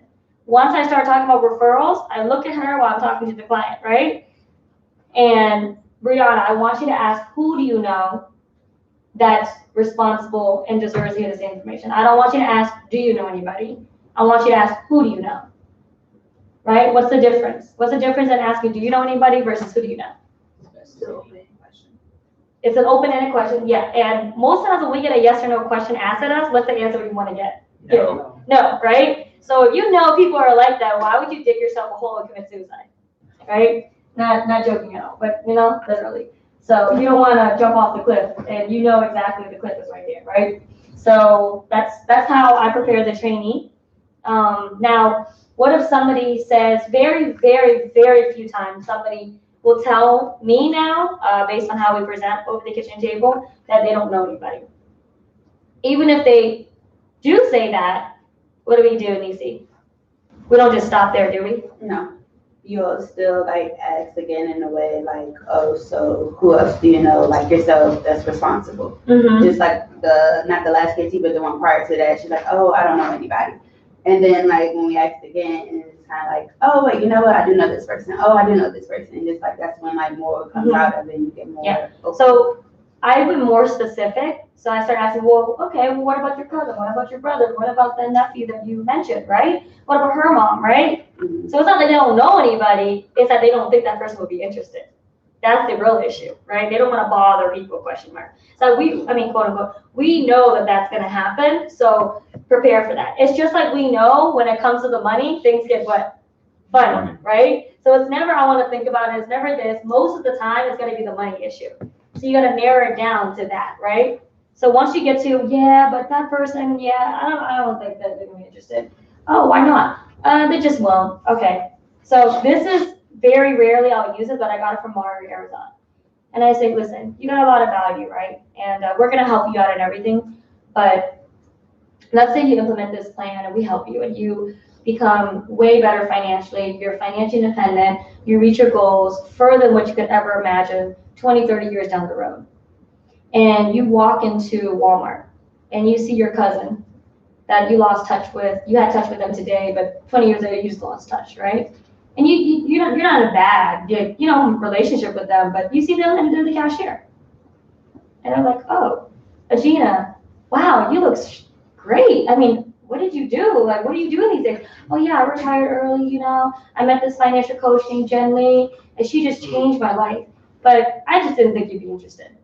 Once I start talking about referrals, I look at her while I'm talking to the client, right? And Brianna, I want you to ask, who do you know that's responsible and deserves to hear this information? I don't want you to ask, do you know anybody? I want you to ask, who do you know? Right? What's the difference? What's the difference in asking, do you know anybody versus who do you know? It's an open-ended question, yeah. And most times when we get a yes or no question asked at us, what's the answer we want to get? No. No, right? So if you know people are like that, why would you dig yourself a hole and commit suicide? Right? Not joking at all, but literally. So you don't want to jump off the cliff, and you know exactly the cliff is right there, right? So that's how I prepare the trainee. Now, what if somebody says very, very, very few times somebody will tell me now, based on how we present over the kitchen table, that they don't know anybody. Even if they do say that, what do we do, Nisi? We don't just stop there, do we? No. You'll still ask again in a way oh, so who else do you know, like yourself, that's responsible? Mm-hmm. Just like not the last KT, but the one prior to that, she's like, oh, I don't know anybody. And then when we asked again, it's kind of oh, wait, you know what? I do know this person. Oh, I do know this person. And just that's when more comes out of it and you get more. Yeah. Open. So I would be more specific. So I start asking, well, what about your cousin? What about your brother? What about the nephew that you mentioned, right? What about her mom, right? Mm-hmm. So it's not that they don't know anybody. It's that they don't think that person would be interested. That's the real issue, right? They don't want to bother people, question mark. So quote unquote, we know that that's going to happen. So prepare for that. It's just like we know when it comes to the money, things get what? Fun, right? So it's never, I want to think about it. It's never this. Most of the time, it's going to be the money issue. So you got to narrow it down to that, right? So once you get to, yeah, but that person, yeah, I don't think that they're going to be interested. Oh, why not? They just won't. Okay. So this is very rarely I'll use it, but I got it from Mara, Arizona. And I say, listen, you got a lot of value, right? And we're going to help you out and everything. But let's say you implement this plan and we help you and you become way better financially. You're financially independent. You reach your goals further than what you could ever imagine. 20, 30 years down the road. And you walk into Walmart and you see your cousin that you lost touch with, you had touch with them today, but 20 years later you just lost touch, right? And you're not in a bad, relationship with them, but you see them and they're the cashier. And I'm like, oh, Agina, wow, you look great. I mean, what did you do? Like, what are you doing these days? Oh yeah, I retired early, I met this financial coach named Jen Lee, and she just changed my life. But I just didn't think you'd be interested.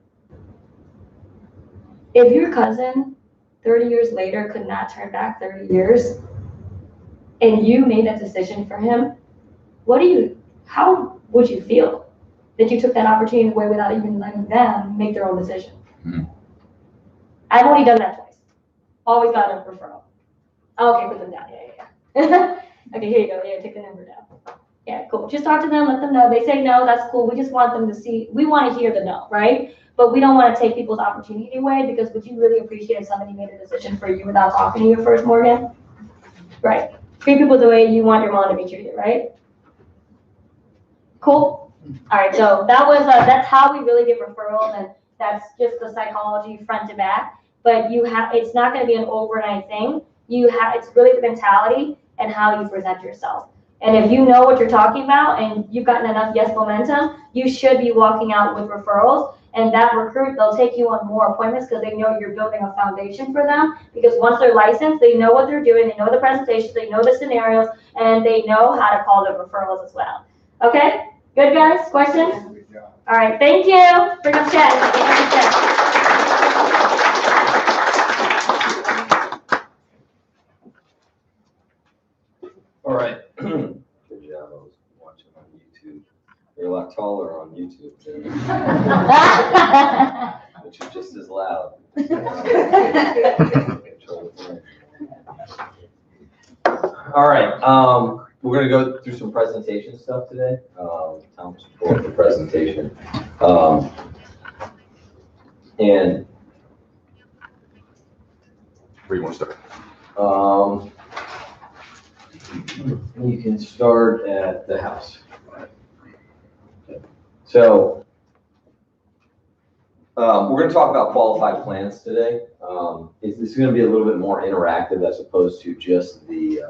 If your cousin 30 years later could not turn back 30 years, and you made that decision for him, how would you feel that you took that opportunity away without even letting them make their own decision? Hmm. I've only done that twice. Always got a referral. Oh, okay, put them down. Yeah. Okay, here you go. Yeah, take the number down. Yeah, cool. Just talk to them, let them know. They say no, that's cool. We just want them to see. We want to hear the no, right? But we don't want to take people's opportunity away, because would you really appreciate if somebody made a decision for you without talking to you first, Morgan? Right. Treat people the way you want your mom to be treated, right? Cool. All right, so that's how we really get referrals, and that's just the psychology front to back. But it's not going to be an overnight thing. It's really the mentality and how you present yourself. And if you know what you're talking about and you've gotten enough yes momentum, you should be walking out with referrals. And that recruit, they'll take you on more appointments because they know you're building a foundation for them. Because once they're licensed, they know what they're doing, they know the presentations, they know the scenarios, and they know how to call the referrals as well. Okay? Good, guys? Questions? All right, thank you. Bring up chat. All right. Good job. I was watching on YouTube. You're a lot taller on YouTube, but you're just as loud. All right. We're going to go through some presentation stuff today. Tom's for the presentation. And Where you want to start? You can start at the house. So we're going to talk about qualified plans today. This is going to be a little bit more interactive as opposed to just the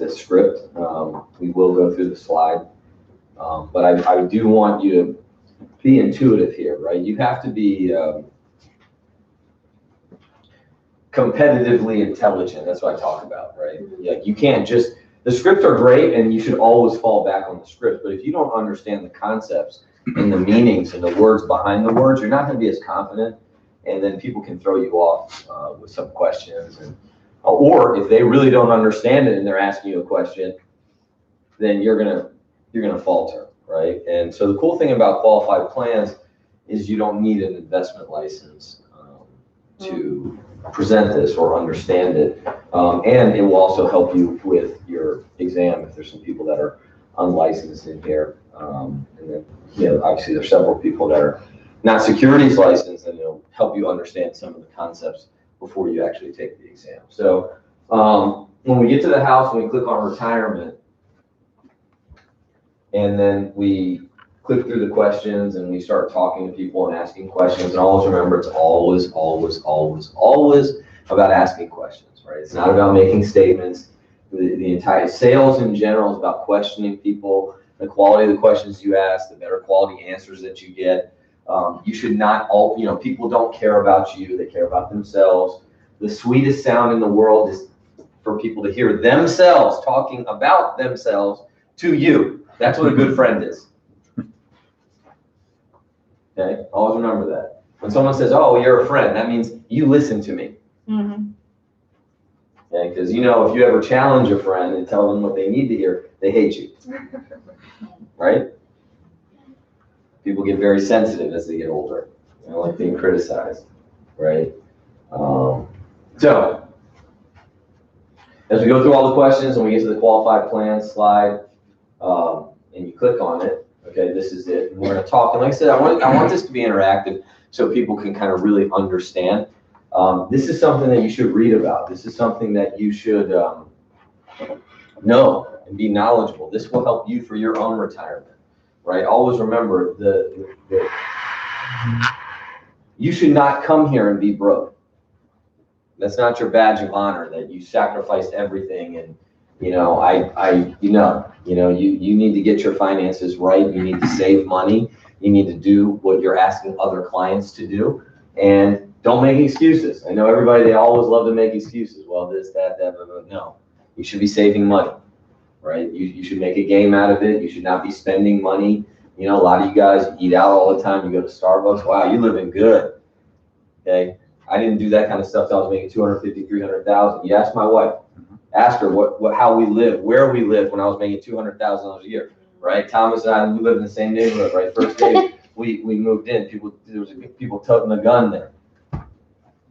script. We will go through the slide, but I do want you to be intuitive here, right? You have to be competitively intelligent. That's what I talk about, right? Like you can't just, the scripts are great and you should always fall back on the script, but if you don't understand the concepts and the meanings and the words behind the words, you're not going to be as confident, and then people can throw you off with some questions, or if they really don't understand it and they're asking you a question, then you're gonna falter, right? And so the cool thing about qualified plans is you don't need an investment license to present this or understand it, and it will also help you with your exam if there's some people that are unlicensed in here, and then obviously there's several people that are not securities licensed, and it'll help you understand some of the concepts before you actually take the exam. So when we get to the house, when we click on retirement, and then we click through the questions and we start talking to people and asking questions, and always remember, it's always about asking questions, right? It's not about making statements. The entire sales in general is about questioning people, the quality of the questions you ask, the better quality answers that you get. You should not people don't care about you, they care about themselves. The sweetest sound in the world is for people to hear themselves talking about themselves to you. That's what a good friend is. Okay, always remember that. When someone says, "Oh, you're a friend," that means you listen to me. Mm-hmm. Okay, because if you ever challenge a friend and tell them what they need to hear, they hate you. Right? People get very sensitive as they get older. They don't like being criticized. Right? So, as we go through all the questions and we get to the qualified plan slide, and you click on it, okay, this is it. And we're going to talk. And like I said, I want this to be interactive so people can kind of really understand. This is something that you should read about. This is something that you should know and be knowledgeable. This will help you for your own retirement. right? Always remember you should not come here and be broke. That's not your badge of honor, that you sacrificed everything. And, you need to get your finances right. You need to save money. You need to do what you're asking other clients to do. And don't make excuses. I know everybody, they always love to make excuses. Well, this, that, blah, blah. No, you should be saving money, right? You should make a game out of it. You should not be spending money. A lot of you guys eat out all the time. You go to Starbucks. Wow, you're living good. Okay. I didn't do that kind of stuff till I was making 250, 300,000. You ask my wife, ask her how we live, where we lived when I was making $200,000 a year, right? Thomas and I, we lived in the same neighborhood, right? First day we moved in, there was people toting a gun there,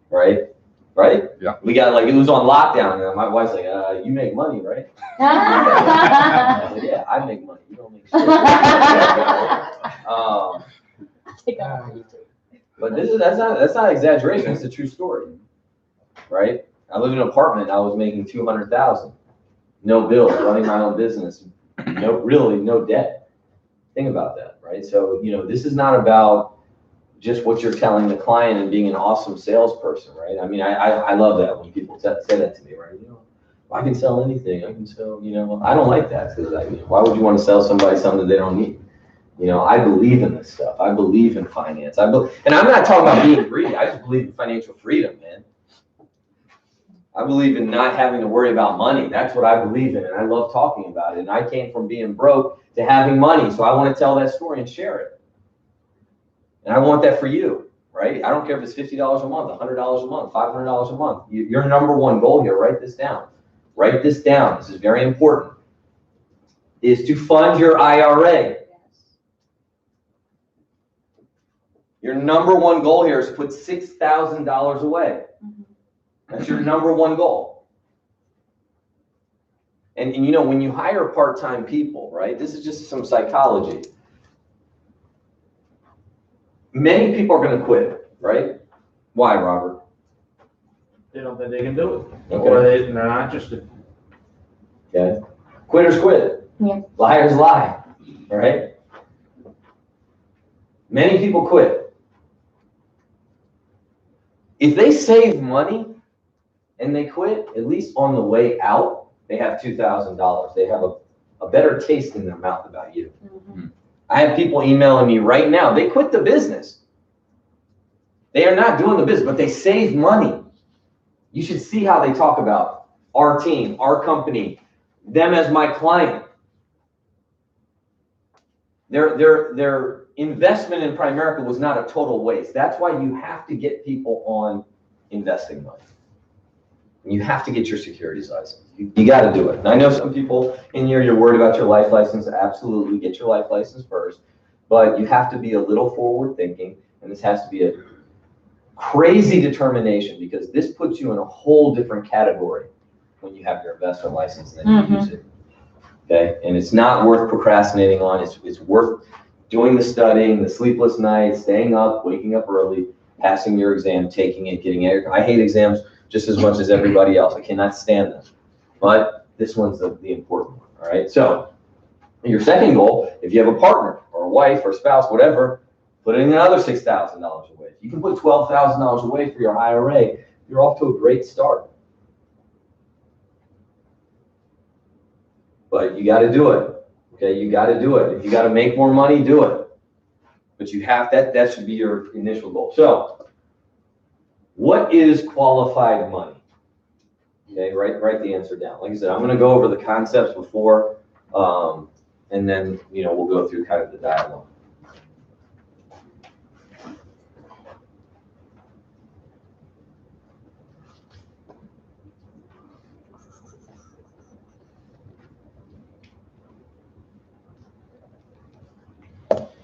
right? Right? Yeah. We got it was on lockdown, and my wife's like, you make money, right? I was like, yeah, I make money. You don't make shit. But that's not exaggeration. It's a true story, right? I lived in an apartment. I was making $200,000, no bills, running my own business, no debt. Think about that, right? So this is not about just what you're telling the client and being an awesome salesperson, right? I mean, I love that when people say that to me, right? I can sell anything. I can sell. I don't like that because why would you want to sell somebody something they don't need? I believe in this stuff. I believe in finance. And I'm not talking about being greedy. I just believe in financial freedom, man. I believe in not having to worry about money. That's what I believe in, and I love talking about it. And I came from being broke to having money, so I want to tell that story and share it. And I want that for you, right? I don't care if it's $50 a month, $100 a month, $500 a month. Your number one goal here, write this down. Write this down. This is very important. Is to fund your IRA. Your number one goal here is to put $6,000 away. That's your number one goal. And when you hire part-time people, right? This is just some psychology. Many people are going to quit, right? Why, Robert? They don't think they can do it. Okay. Or they're not interested. Okay. Quitters quit. Yeah. Liars lie, right? Many people quit. If they save money and they quit, at least on the way out, they have $2,000. They have a better taste in their mouth about you. Mm-hmm. I have people emailing me right now. They quit the business. They are not doing the business, but they save money. You should see how they talk about our team, our company, them as my client. Their investment in Primerica was not a total waste. That's why you have to get people on investing money. You have to get your securities license. You got to do it. And I know some people in here, you're worried about your life license. Absolutely, get your life license first. But you have to be a little forward thinking, and this has to be a crazy determination, because this puts you in a whole different category when you have your investment license and then you use it. Okay, and it's not worth procrastinating on. It's worth doing the studying, the sleepless nights, staying up, waking up early, passing your exam, taking it, getting it. I hate exams just as much as everybody else. I cannot stand them. But this one's the important one. All right. So your second goal, if you have a partner or a wife or spouse, whatever, put in another $6,000 away. If you can put $12,000 away for your IRA, you're off to a great start. But you got to do it. Okay, you got to do it. If you got to make more money, do it. But you have that should be your initial goal. So, what is qualified money? Okay, write the answer down. Like I said, I'm going to go over the concepts before, and then we'll go through kind of the dialogue.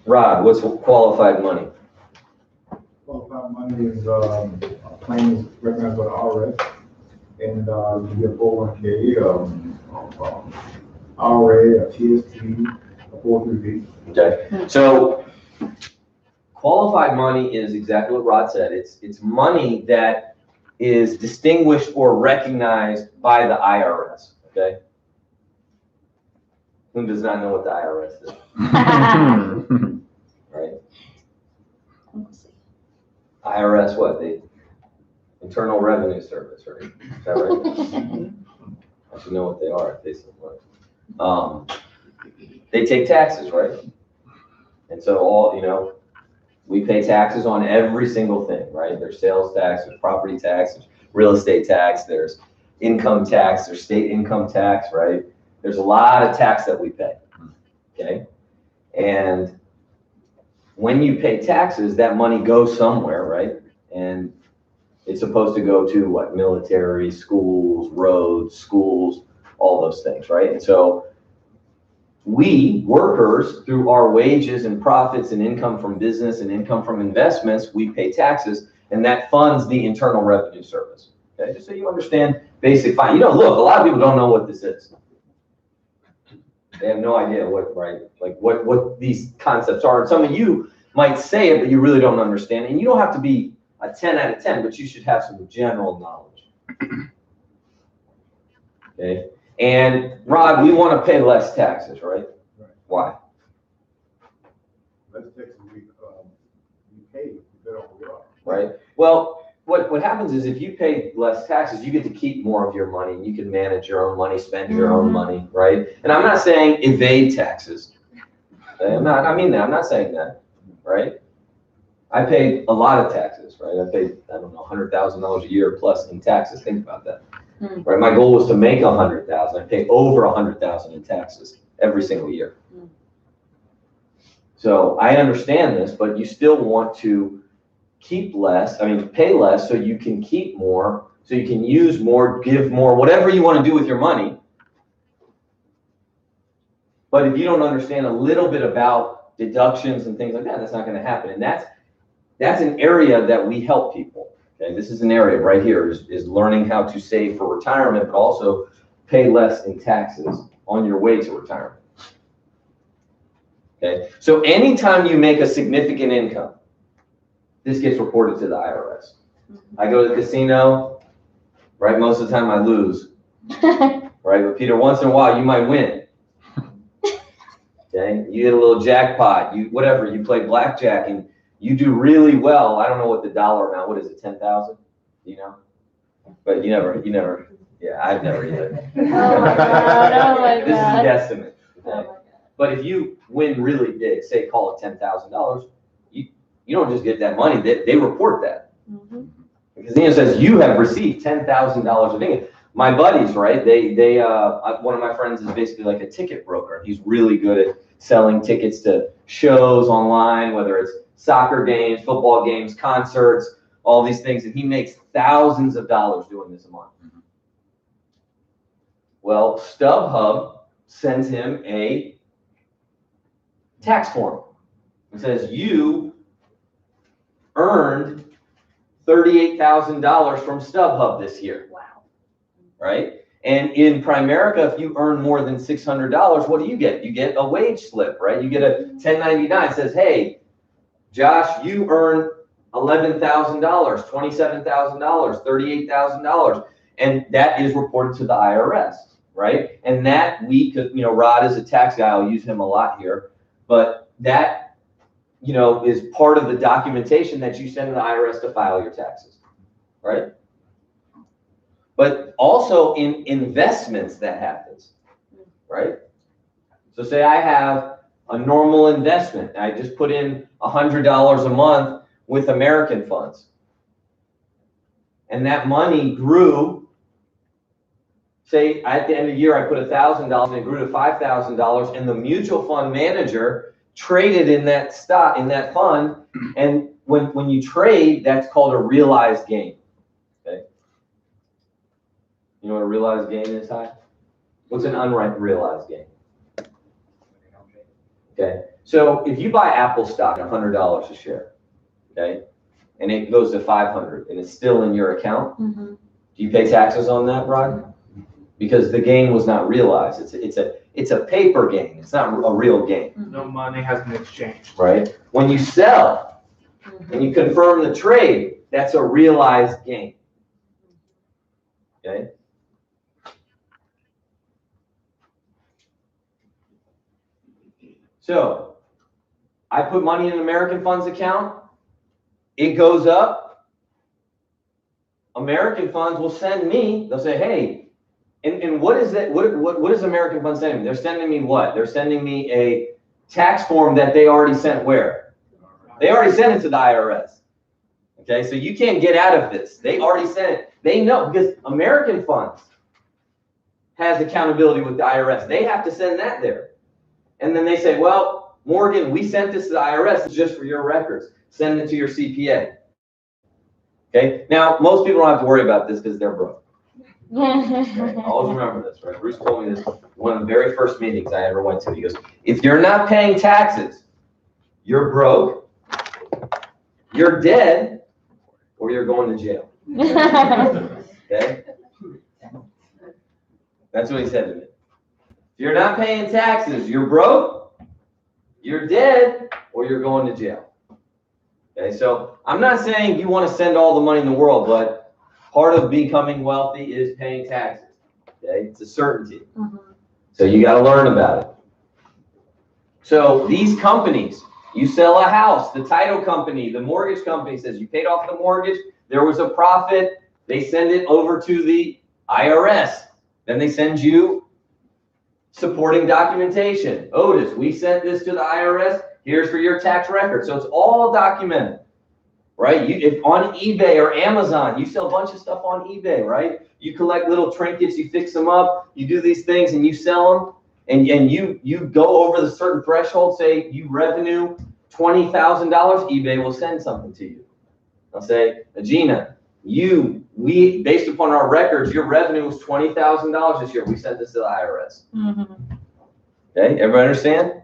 Rod, what's qualified money? Qualified money is a claim recognized by the IRS, and you get 401k, IRA, a TSP, a 403b. Okay, so qualified money is exactly what Rod said. It's money that is distinguished or recognized by the IRS. Okay. Who does not know what the IRS is, right? IRS, what? The Internal Revenue Service, right? Is that right? I should know what they are if they said what. They take taxes, right? And so all, we pay taxes on every single thing, right? There's sales tax, there's property tax, there's real estate tax, there's income tax, there's state income tax, right? There's a lot of tax that we pay, okay? And when you pay taxes, that money goes somewhere, right? And it's supposed to go to what? Military, schools, roads, schools, all those things, right? And so we, workers, through our wages and profits and income from business and income from investments, we pay taxes, and that funds the Internal Revenue Service. Okay, just so you understand basic fine. Look, a lot of people don't know what this is. They have no idea what these concepts are. And some of you might say it, but you really don't understand it. And you don't have to be a 10 out of 10, but you should have some general knowledge. Okay. And Rod, we want to pay less taxes, right? Right. Why? Less taxes we pay, they don't go up. Right. Well, what happens is if you pay less taxes, you get to keep more of your money, and you can manage your own money, spend your own money, right? And I'm not saying evade taxes. I mean that. I'm not saying that, right? I paid a lot of taxes, right? I paid, I don't know, $100,000 a year plus in taxes. Think about that. Right, my goal was to make 100,000. I pay over 100,000 in taxes every single year. So I understand this, but you still want to keep less. Pay less so you can keep more, so you can use more, give more, whatever you want to do with your money. But if you don't understand a little bit about deductions and things like that, that's not going to happen. And that's an area that we help people. Okay, this is an area right here is learning how to save for retirement, but also pay less in taxes on your way to retirement. Okay, so anytime you make a significant income, this gets reported to the IRS. I go to the casino, right? Most of the time I lose, right? But Peter, once in a while you might win. Okay, you hit a little jackpot, you play blackjack and you do really well. I don't know what the dollar amount, what is it, 10,000? Do you know? But you never, yeah, I've never either. Oh my God, oh my This is a God. guesstimate. Okay? Oh my God. But if you win really big, say call it $10,000, you don't just get that money, they report that. Because it says you have received $10,000 of income. My buddies, right, one of my friends is basically like a ticket broker. He's really good at selling tickets to shows online, whether it's soccer games, football games, concerts, all these things, and he makes thousands of dollars doing this a month. Well, StubHub sends him a tax form. It says you earned $38,000 from StubHub this year. Wow. Right? And in Primerica, if you earn more than $600, what do you get? You get a wage slip, right? You get a 1099. It says, hey, Josh, you earned $11,000, $27,000, $38,000, and that is reported to the IRS, right? And that Rod is a tax guy. I'll use him a lot here, but that, is part of the documentation that you send to the IRS to file your taxes, right? But also in investments that happens, right? So say I have a normal investment. I just put in $100 a month with American funds. And that money grew, say at the end of the year, I put $1,000 and it grew to $5,000 and the mutual fund manager traded in that stock, in that fund. And when you trade, that's called a realized gain. Okay. You know what a realized gain is, Ty? What's an unrealized gain? Okay, so if you buy Apple stock at $100 a share, okay, and it goes to 500 and it's still in your account, do you pay taxes on that, Rod? Because the gain was not realized. It's a paper gain. It's not a real gain. No money has been exchanged. Right? When you sell and you confirm the trade, that's a realized gain. Okay? So I put money in an American Funds account. It goes up. American Funds will send me, they'll say, hey, and what is that? What is American Funds sending me? They're sending me what? They're sending me a tax form that they already sent where? They already sent it to the IRS. Okay, so you can't get out of this. They already sent it. They know, because American Funds has accountability with the IRS. They have to send that there. And then they say, well, Morgan, we sent this to the IRS. It's just for your records. Send it to your CPA. Okay, now most people don't have to worry about this because they're broke. Okay? Always remember this, right? Bruce told me this one of the very first meetings I ever went to. He goes, if you're not paying taxes, you're broke, you're dead, or you're going to jail. Okay? That's what he said to me. If you're not paying taxes, you're broke, you're dead, or you're going to jail. Okay, so I'm not saying you want to send all the money in the world, but part of becoming wealthy is paying taxes. Okay, it's a certainty. So you got to learn about it. So these companies, you sell a house, the title company, the mortgage company says you paid off the mortgage, there was a profit, they send it over to the IRS. Then they send you supporting documentation. Otis, we sent this to the IRS. Here's for your tax record. So it's all documented, right? If on eBay or Amazon, you sell a bunch of stuff on eBay, right? You collect little trinkets, you fix them up, you do these things and you sell them, and you go over the certain threshold, say you revenue $20,000, eBay will send something to you. They'll say, Gina, we based upon our records, your revenue was $20,000 this year. We sent this to the IRS. Okay, everybody understand?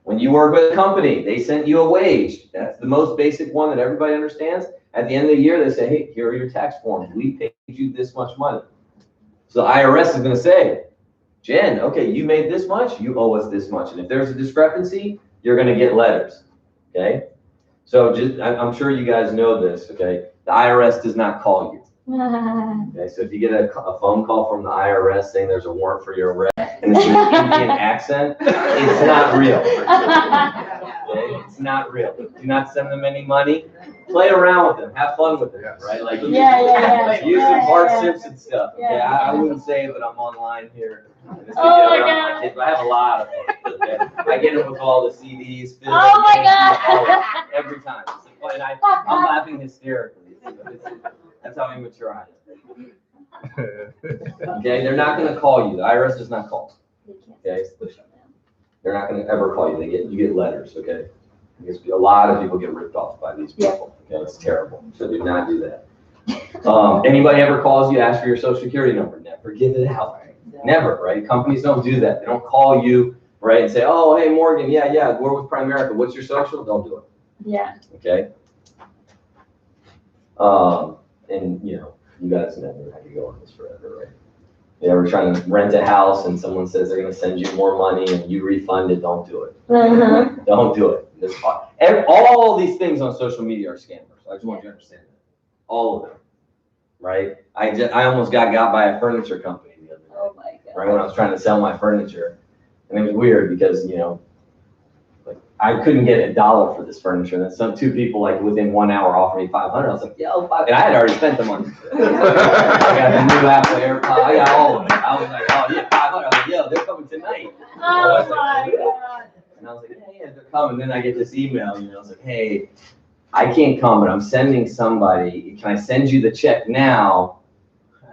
When you work with a company, they sent you a wage. That's the most basic one that everybody understands. At the end of the year, they say, hey, here are your tax forms. We paid you this much money. So the IRS is going to say, Jen, okay, you made this much, you owe us this much. And if there's a discrepancy, you're going to get letters. Okay? So I'm sure you guys know this, okay? The IRS does not call you. Okay, so if you get a phone call from the IRS saying there's a warrant for your arrest and it's an Indian accent, it's not real. Okay? It's not real. Do not send them any money. Play around with them. Have fun with them, right? Like use some Bart Simpson stuff. Okay, I wouldn't say it, but I'm online here. Oh my God. My kids, but I have a lot of fun. Okay? I get them with all the CDs. Oh my God. Every time. And I'm laughing hysterically. That's how immature I am. Okay, they're not going to call you. The IRS does not call. Okay, they're not going to ever call you. You get letters. Okay, because a lot of people get ripped off by these people. Okay, it's terrible. So do not do that. Anybody ever calls you, ask for your social security number? Never give it out. Never, right? Companies don't do that. They don't call you, right, and say, oh, hey, Morgan, yeah, we're with Primerica. What's your social? Don't do it. Yeah. Okay. And you guys never have to go on this forever, right? You ever trying to rent a house and someone says they're going to send you more money and you refund it? Don't do it. Don't do it. All these things on social media are scammers. I just want you to understand that. All of them, right? I almost got by a furniture company the other day. Oh my God. Right when I was trying to sell my furniture, and it was weird because I couldn't get $1 for this furniture. And then two people within 1 hour offered me $500. I was like, yeah, $500. And I had already spent the money. I got the new Apple AirPods. I got all of it. I was like, oh yeah, $500. I was like, yo, they're coming tonight. Oh my God. And I was like, yeah, they're coming. Then I get this email. I was like, hey, I can't come, but I'm sending somebody. Can I send you the check now?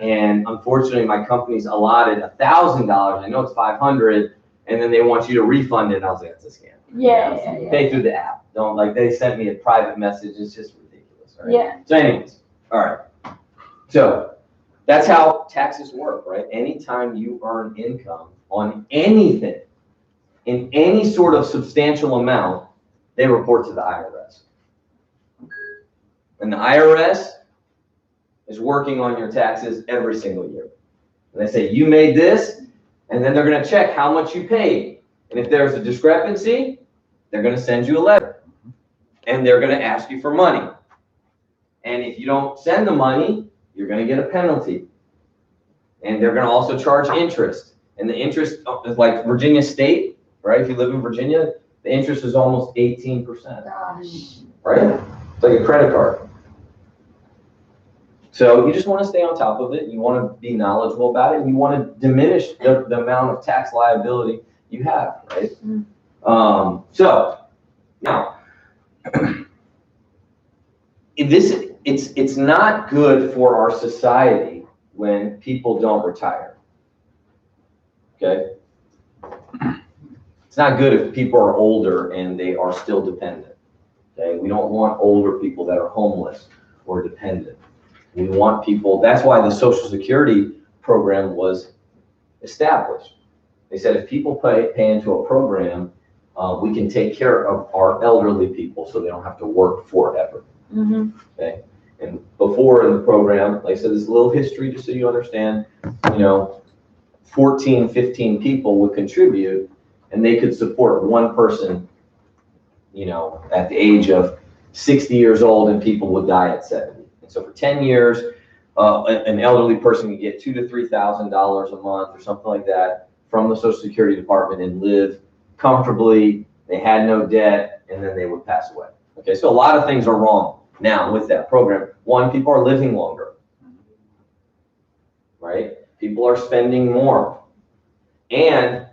And unfortunately, my company's allotted $1,000. I know it's $500, and then they want you to refund it. And I was like, that's a scam. Yeah. Pay through the app. Don't they sent me a private message. It's just ridiculous, right? Yeah. So anyways, all right. So that's how taxes work, right? Anytime you earn income on anything, in any sort of substantial amount, they report to the IRS. And the IRS is working on your taxes every single year. And they say, you made this, and then they're going to check how much you paid. And if there's a discrepancy, they're going to send you a letter. And they're going to ask you for money. And if you don't send the money, you're going to get a penalty. And they're going to also charge interest. And the interest is like Virginia State, right? If you live in Virginia, The interest is almost 18%, Gosh. right? It's like a credit card. So you just want to stay on top of it. You want to be knowledgeable about it. And you want to diminish the amount of tax liability you have, right? So now, it's not good for our society when people don't retire. Okay? It's not good if people are older and they are still dependent. Okay? We don't want older people that are homeless or dependent. We want people, that's why the Social Security program was established. They said if people pay into a program, we can take care of our elderly people so they don't have to work forever. Okay? And before in the program, like I said, there's a little history just so you understand, 14, 15 people would contribute and they could support one person, at the age of 60 years old, and people would die at 70. And so for 10 years, an elderly person could get $2,000 to $3,000 a month or something like that from the Social Security Department and live comfortably. They had no debt, and then they would pass away. Okay, so a lot of things are wrong now with that program. One, people are living longer, right? People are spending more. And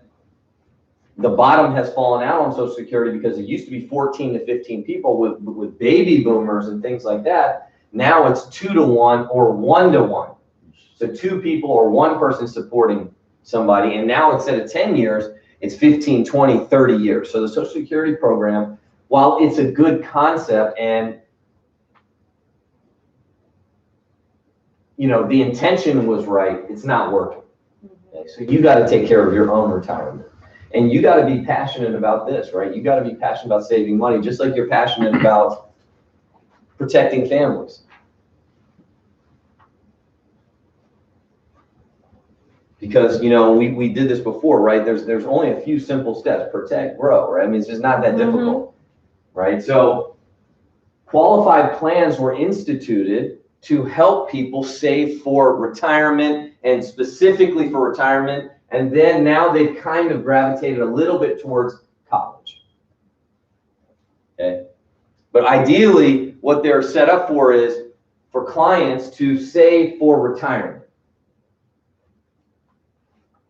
the bottom has fallen out on Social Security because it used to be 14 to 15 people with baby boomers and things like that. Now it's 2 to 1 or 1 to 1. So 2 people or 1 person supporting somebody. And now instead of 10 years, it's 15, 20, 30 years. So the Social Security program, while it's a good concept and the intention was right, it's not working. Okay? So you got to take care of your own retirement. And you got to be passionate about this, right? You got to be passionate about saving money, just like you're passionate about protecting families. Because, we did this before, right? There's only a few simple steps: protect, grow, right? I mean, it's just not that difficult, right? So qualified plans were instituted to help people save for retirement, and specifically for retirement. And then now they've kind of gravitated a little bit towards college. Okay? But ideally, what they're set up for is for clients to save for retirement.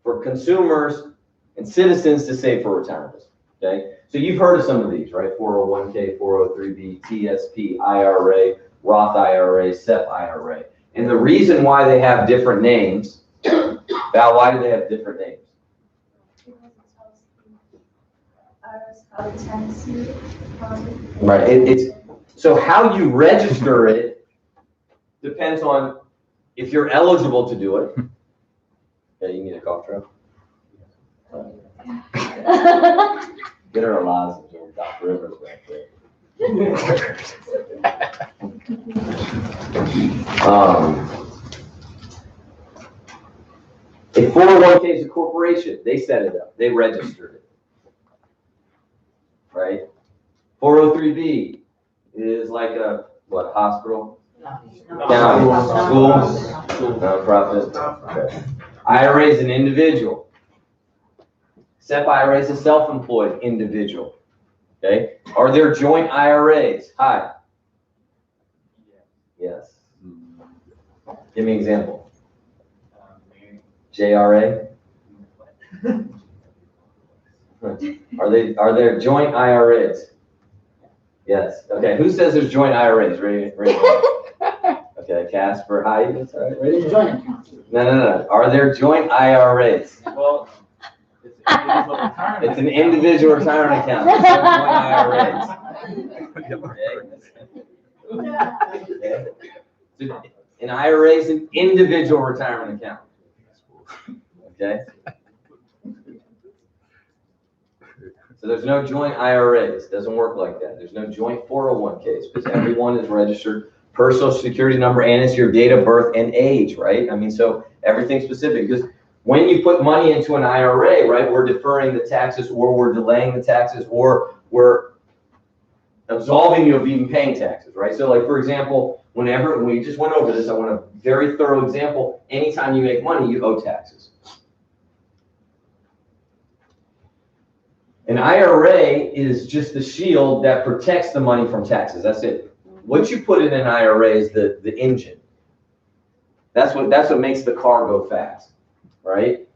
For consumers and citizens to save for retirement. Okay? So you've heard of some of these, right? 401k, 403b, TSP, IRA, Roth IRA, SEP IRA. And the reason why they have different names, Val, why do they have different names? Right. It's so how you register it depends on if you're eligible to do it. Okay, you need a cough drop. Get her a lozenge or Dr. Rivers back there. A 401k is a corporation. They set it up. They registered it. Right? 403b is like a, hospital? County, school, nonprofit. Okay. IRA is an individual. SEP IRA is a self-employed individual. Okay? Are there joint IRAs? Hi. Yes. Give me an example. JRA? Are there joint IRAs? Yes. Okay. Who says there's joint IRAs? Ready? Okay. Casper, hi. That's all right. Ready? Joint account. No. Are there joint IRAs? Well, It's an individual retirement account. It's not joint IRAs. Okay. So an IRA is an individual retirement account. Okay. So there's no joint IRAs. It doesn't work like that. There's no joint 401ks because everyone is registered per Social Security number, and it's your date of birth and age, right? I mean, so everything's specific because when you put money into an IRA, right, we're deferring the taxes, or we're delaying the taxes, or we're absolving you of even paying taxes, right? So like, for example, when we just went over this, I want a very thorough example. Anytime you make money, you owe taxes. An IRA is just the shield that protects the money from taxes. That's it. What you put in an IRA is the engine. That's what makes the car go fast, right?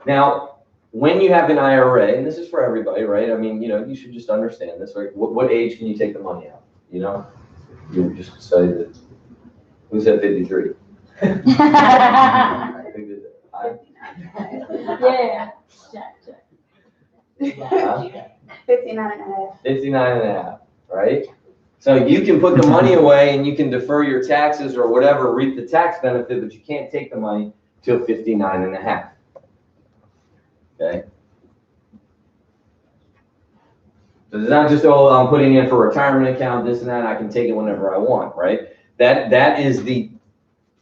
Now, when you have an IRA, and this is for everybody, right? I mean, you should just understand this, right? What age can you take the money out? You just decided that. Who said 53? I think Yeah. Check. Huh? 59 and a half. 59 and a half, right? So you can put the money away and you can defer your taxes or whatever, reap the tax benefit, but you can't take the money till 59 and a half. Okay? So it's not just, oh, I'm putting in for a retirement account, this and that, and I can take it whenever I want, right? That is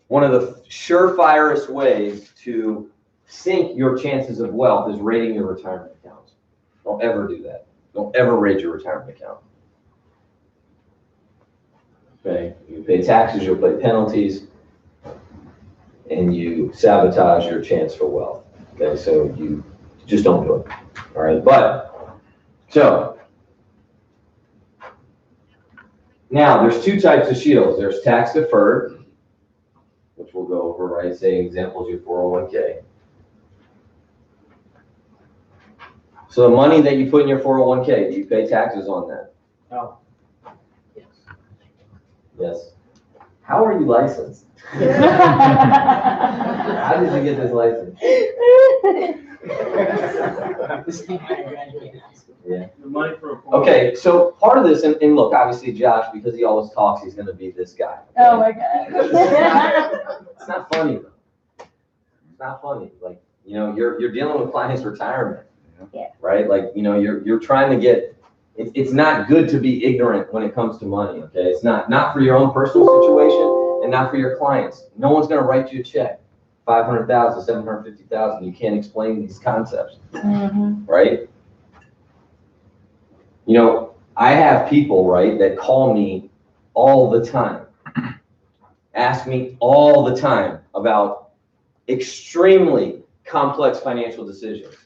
one of the surefirest ways to sink your chances of wealth is rating your retirement accounts. Don't ever do that. Don't ever rate your retirement account. Okay, you pay taxes, you'll pay penalties, and you sabotage your chance for wealth. Okay, so you just don't do it. All right, so now there's two types of shields. There's tax deferred, which we'll go over, right? Say examples, your 401k. So the money that you put in your 401k, do you pay taxes on that? No. Yes. Yes. How are you licensed? How did you get this license? Yeah. The money for a. Okay, so part of this, and look, obviously Josh, because he always talks, he's gonna be this guy. Oh my God. It's not funny though. It's not funny. Like, you're dealing with clients' retirement. Yeah. Right? Like, you're trying to get, it's not good to be ignorant when it comes to money, okay? It's not for your own personal situation and not for your clients. No one's gonna write you a check, 500,000, 750,000. You can't explain these concepts, right? I have people, right, that call me all the time, ask me all the time about extremely complex financial decisions.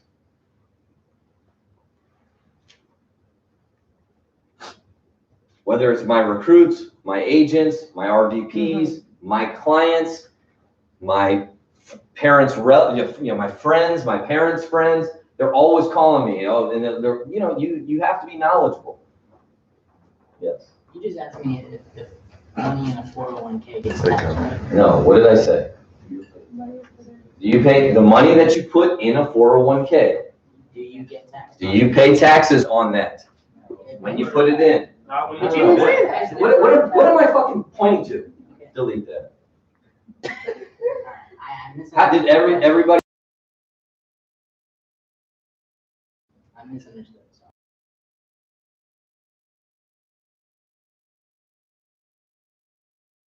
Whether it's my recruits, my agents, my RVPs, my clients, my parents, my friends, my parents' friends, they're always calling me, and they're you have to be knowledgeable. Yes. You just asked me if money in a 401k gets taxed. No, what did I say? Do you pay the money that you put in a 401k? Do you get taxed? Do you pay taxes on that when you put it in? Not when You you didn't do say it. that. What am I fucking pointing to? Delete that. How did everybody? I misunderstood. Sorry.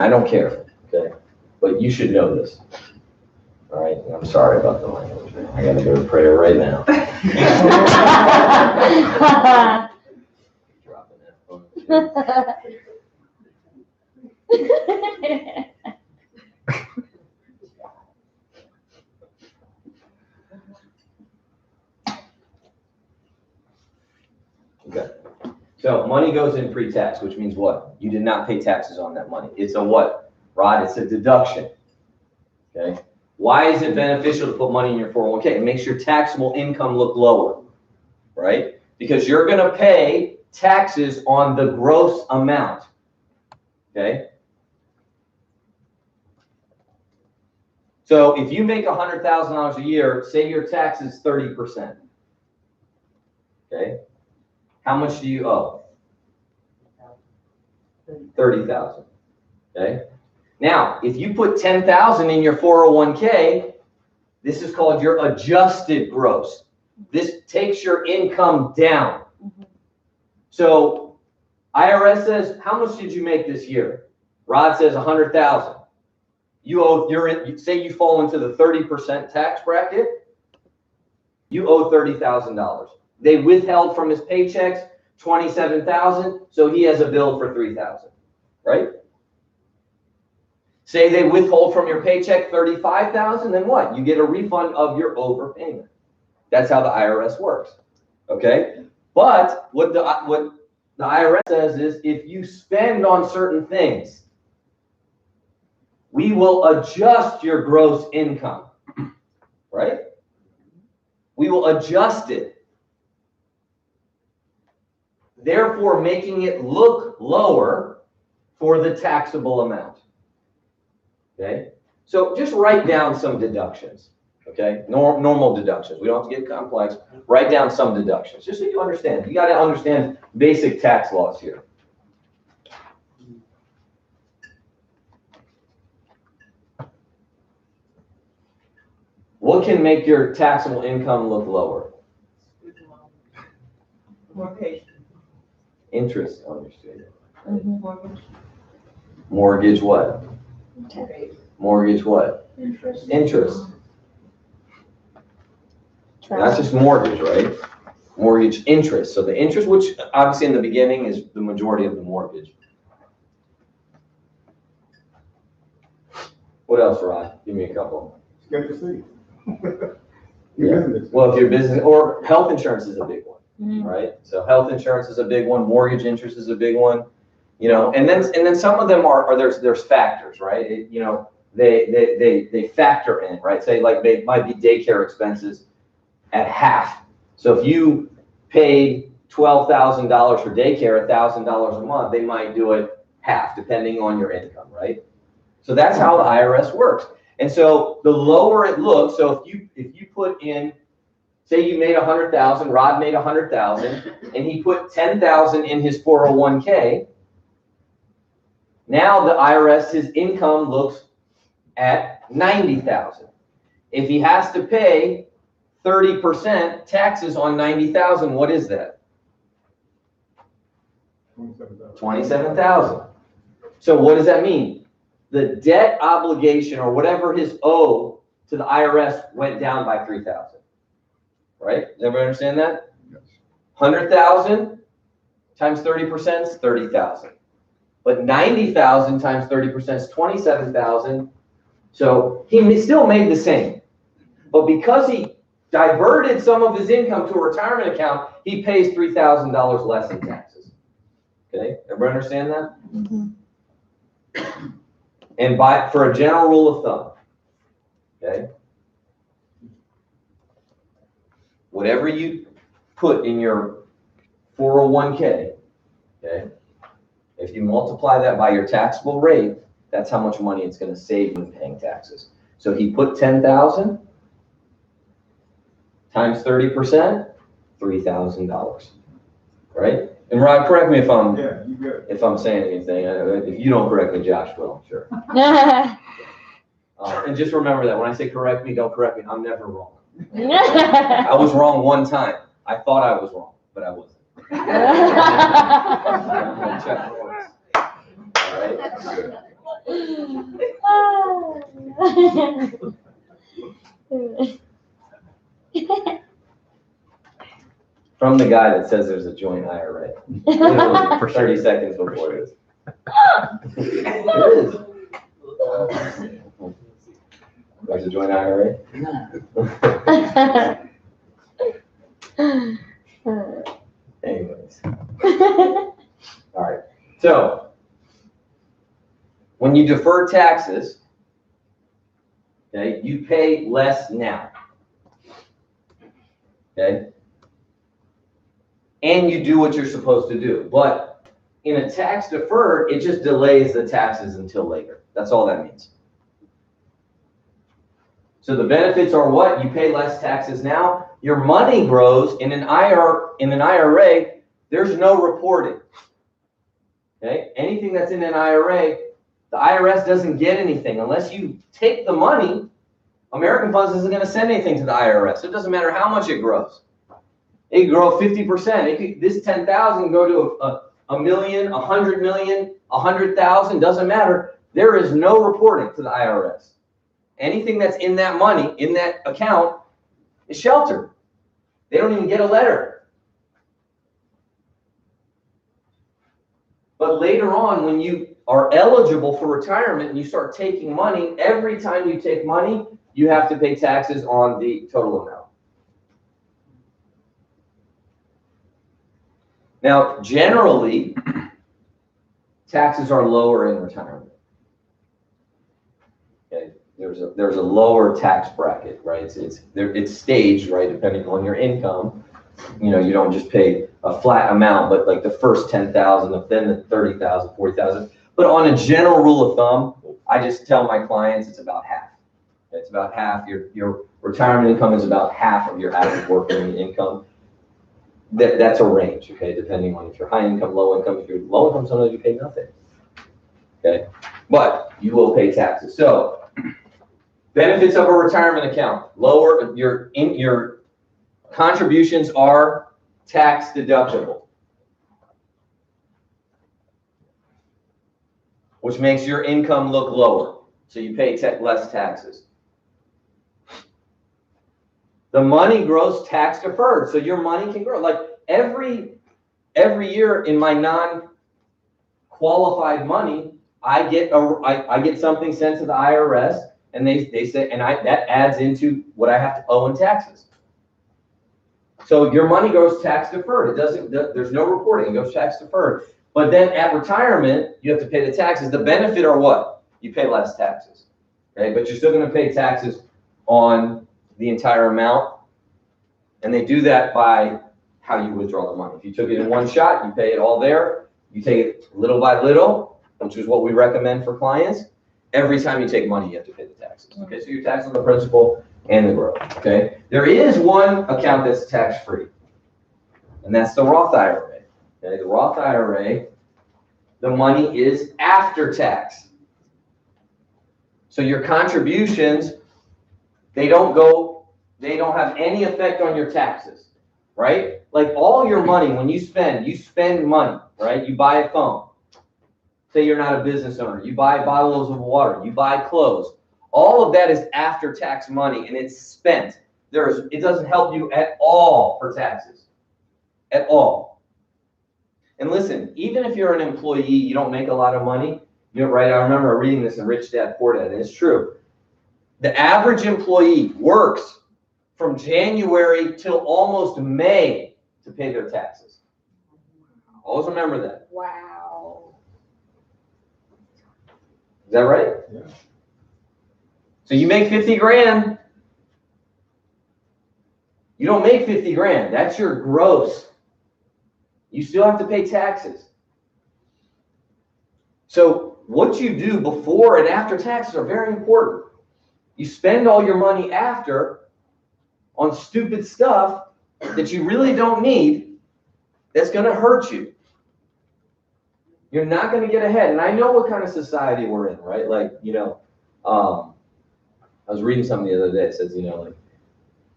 I don't care, okay? But you should know this. All right, I'm sorry about the language. I gotta go to prayer right now. Dropping that phone. Okay. So money goes in pre-tax, which means what? You did not pay taxes on that money. It's a what, Rod? It's a deduction. Okay. Why is it beneficial to put money in your 401k? It makes your taxable income look lower, right? Because you're going to pay taxes on the gross amount. Okay. So if you make $100,000 a year, say your tax is 30%. Okay. How much do you owe? 30,000. Okay. Now, if you put 10,000 in your 401k, this is called your adjusted gross. This takes your income down. So IRS says, how much did you make this year? Rod says 100,000. You owe, say you fall into the 30% tax bracket, you owe $30,000. They withheld from his paychecks 27,000, so he has a bill for 3,000, right? Say they withhold from your paycheck 35,000, then what? You get a refund of your overpayment. That's how the IRS works. okay? But what the IRS says is if you spend on certain things, we will adjust your gross income, right? We will adjust it, therefore making it look lower for the taxable amount, okay? So just write down some deductions, okay? Normal deductions. We don't have to get complex. Write down some deductions, just so you understand. You got to understand basic tax laws here. What can make your taxable income look lower? Mortgage. Interest on your student. Mortgage. Mortgage what? Mortgage what? Interest. Interest. Not just mortgage, right? Mortgage interest. So the interest, which obviously in the beginning is the majority of the mortgage. What else, Rod? Give me a couple. Get to see. Yeah. Well, if your business or health insurance is a big one, right? So health insurance is a big one. Mortgage interest is a big one. You know, and then some of them are there's factors, right? You know, they factor in, right? Say like they might be daycare expenses at half. So if you paid $12,000 for daycare, $1,000 a month, they might do it half, depending on your income, right? So that's how the IRS works. And so the lower it looks, so if you put in, say you made 100,000, Rod made 100,000, and he put 10,000 in his 401k. Now the IRS, his income looks at 90,000. If he has to pay 30% taxes on 90,000, what is that? 27,000. So what does that mean? The debt obligation or whatever his owe to the IRS went down by 3,000. Right? Does everybody understand that? Yes. 100,000 times 30% is 30,000. But 90,000 times 30% is 27,000. So he still made the same. But because he diverted some of his income to a retirement account, he pays $3,000 less in taxes. Okay? Everybody understand that? Mm-hmm. And for a general rule of thumb, okay? Whatever you put in your 401k, okay? If you multiply that by your taxable rate, that's how much money it's going to save when paying taxes. So he put 10,000 times 30%, $3,000, right? And Rod, correct me if I'm saying anything. If you don't correct me, Josh will, sure. And just remember that when I say correct me, don't correct me. I'm never wrong. I was wrong one time. I thought I was wrong, but I wasn't. Check once. All right. From the guy that says there's a joint IRA. Literally for 30 seconds before this. It is. There's a joint IRA? Anyways. All right. So, when you defer taxes, okay, you pay less now. Okay? And you do what you're supposed to do. But in a tax deferred, it just delays the taxes until later. That's all that means. So the benefits are what? You pay less taxes now. Your money grows in an IRA. There's no reporting. Okay? Anything that's in an IRA, the IRS doesn't get anything unless you take the money. American Funds isn't going to send anything to the IRS. It doesn't matter how much it grows. It could grow 50%. This 10,000 can go to a million, 100 million, 100,000. Doesn't matter. There is no reporting to the IRS. Anything that's in that money, in that account, is sheltered. They don't even get a letter. But later on, when you are eligible for retirement and you start taking money, every time you take money, you have to pay taxes on the total amount. Now, generally, taxes are lower in retirement. Okay, there's a lower tax bracket, right? It's staged, right, depending on your income. You know, you don't just pay a flat amount, but like the first 10,000, then the 30,000, 40,000. But on a general rule of thumb, I just tell my clients it's about half. It's about half. Your retirement income is about half of your average working income. That's a range, okay, depending on if you're high income, low income. If you're low income, sometimes you pay nothing, okay? But you will pay taxes. So benefits of a retirement account: lower your contributions are tax deductible, which makes your income look lower, so you pay less taxes. The money grows tax deferred, so your money can grow. Like every year in my non-qualified money, I get something sent to the IRS, and they say, and that adds into what I have to owe in taxes. So your money goes tax deferred. It doesn't. There's no reporting. It goes tax deferred. But then at retirement, you have to pay the taxes. The benefit are what? You pay less taxes, okay? But you're still going to pay taxes on the entire amount, and they do that by how you withdraw the money. If you took it in one shot, you pay it all there. You take it little by little, which is what we recommend for clients. Every time you take money, you have to pay the taxes. Okay, so you're taxed on the principal and the growth. Okay, there is one account that's tax-free, and that's the Roth IRA. Okay, the Roth IRA, the money is after tax. So your contributions, they don't have any effect on your taxes, right? Like all your money, when you spend money, right? You buy a phone. Say you're not a business owner. You buy bottles of water. You buy clothes. All of that is after tax money, and it's spent. It doesn't help you at all for taxes, at all. And listen, even if you're an employee, you don't make a lot of money, you know, right? I remember reading this in Rich Dad Poor Dad, and it's true. The average employee works from January till almost May to pay their taxes. Always remember that. Wow. Is that right? Yeah. So you make 50 grand. You don't make 50 grand. That's your gross. You still have to pay taxes. So what you do before and after taxes are very important. You spend all your money after on stupid stuff that you really don't need, that's going to hurt you. You're not going to get ahead. And I know what kind of society we're in, right? Like, you know, I was reading something the other day. It says, you know, like,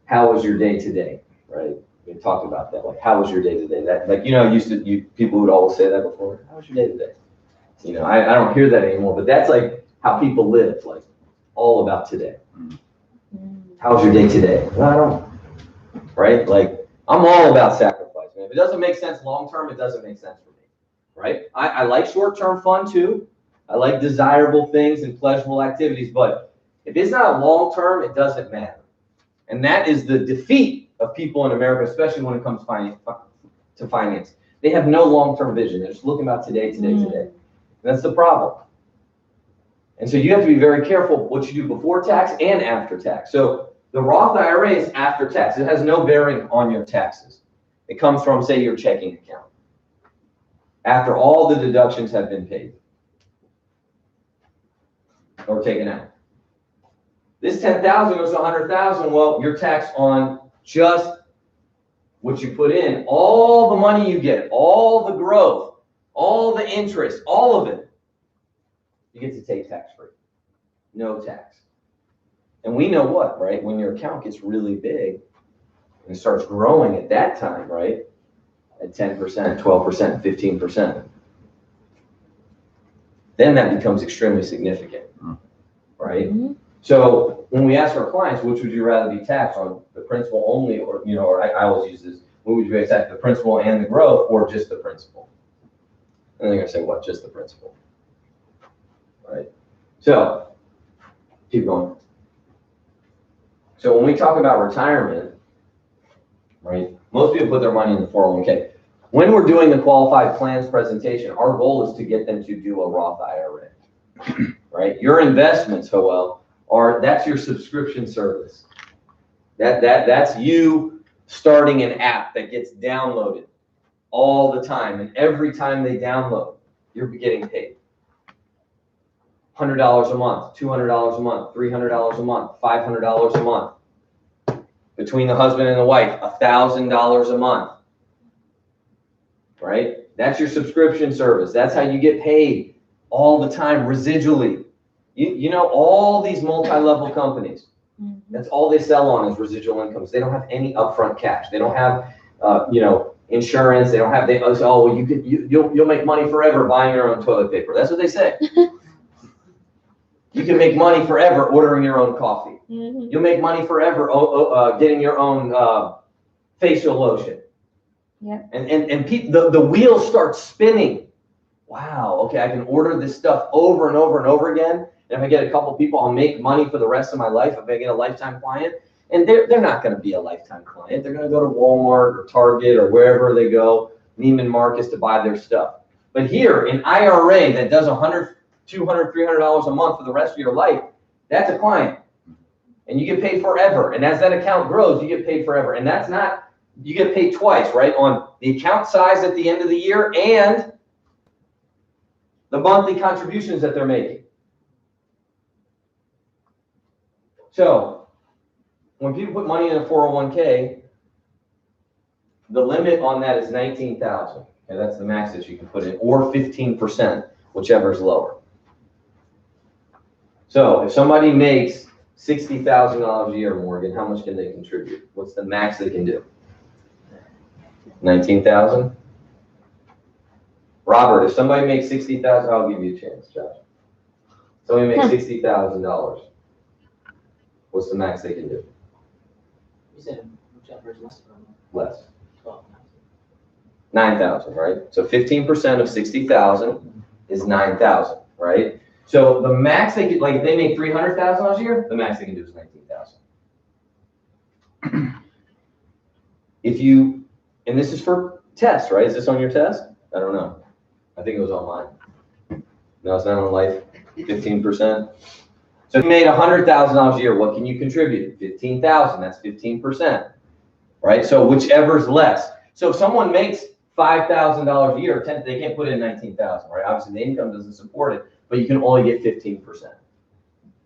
how was your day today, right? We talked about that. Like, how was your day today? That, like, you know, people would always say that before. How was your day today? You know, I don't hear that anymore, but that's like how people live, like all about today. How was your day today? Well, I don't, right? Like, I'm all about sacrifice, man. If it doesn't make sense long-term, it doesn't make sense for me, right? I like short-term fun too. I like desirable things and pleasurable activities, but if it's not long-term, it doesn't matter. And that is the defeat of people in America, especially when it comes to finance. They have no long-term vision. They're just looking about today. And that's the problem. And so you have to be very careful what you do before tax and after tax. So the Roth IRA is after tax. It has no bearing on your taxes. It comes from, say, your checking account after all the deductions have been paid or taken out. This 10,000 goes to 100,000. Well, you're taxed on just what you put in, all the money you get, all the growth, all the interest, all of it. You get to take tax-free, no tax. And we know what, right? When your account gets really big and starts growing at that time, right? At 10%, 12%, 15%. Then that becomes extremely significant, right? Mm-hmm. So when we ask our clients, which would you rather be taxed on, the principal only, or, you know, or I always use this, what would you rather tax, the principal and the growth, or just the principal? And they're going to say, what, just the principal? Right? So, keep going. So when we talk about retirement, right, most people put their money in the 401k. when we're doing the qualified plans presentation, our goal is to get them to do a Roth IRA, right? Your investments, Joel, that's your subscription service. That's you starting an app that gets downloaded all the time, and every time they download, you're getting paid. $100 a month, $200 a month, $300 a month, $500 a month. Between the husband and the wife, $1,000 a month, right? That's your subscription service. That's how you get paid all the time, residually. You know, all these multi-level companies, that's all they sell on is residual incomes. They don't have any upfront cash. They don't have, insurance. They don't have, well, you'll make money forever buying your own toilet paper. That's what they say. You can make money forever ordering your own coffee. You'll make money forever getting your own facial lotion. Yeah. And the wheels start spinning. Wow, okay, I can order this stuff over and over and over again. And if I get a couple people, I'll make money for the rest of my life if I get a lifetime client. And they're not going to be a lifetime client. They're going to go to Walmart or Target or wherever they go, Neiman Marcus, to buy their stuff. But here, an IRA that does $100, $200, $300 a month for the rest of your life, that's a client. And you get paid forever. And as that account grows, you get paid forever. And that's not, you get paid twice, right? On the account size at the end of the year and the monthly contributions that they're making. So when people put money in a 401k, the limit on that is $19,000. Okay, that's the max that you can put in, or 15%, whichever is lower. So if somebody makes $60,000 a year, Morgan, how much can they contribute? What's the max they can do? 19,000? Robert, if somebody makes $60,000, I'll give you a chance, Josh. Somebody makes $60,000. What's the max they can do? You said whichever is less. Less. 12. 9,000, right? So 15% of 60,000 is 9,000, right? So the max they could, like, if they make $300,000 a year, the max they can do is 19,000. If you, and this is for tests, right? Is this on your test? I don't know. I think it was on mine. No, it's not on life. 15%. So if you made $100,000 a year, what can you contribute? 15,000. That's 15%, right? So whichever's less. So if someone makes $5,000 a year, they can't put in 19,000, right? Obviously, the income doesn't support it, but you can only get 15%,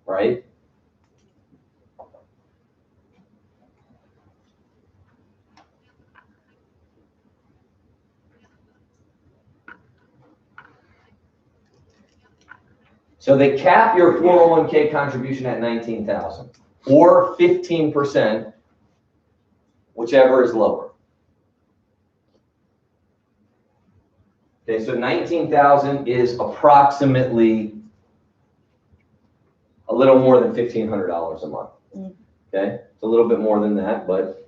right? So they cap your 401k contribution at 19,000 or 15%, whichever is lower. Okay, so 19,000 is approximately a little more than $1,500 a month. Okay, it's a little bit more than that, but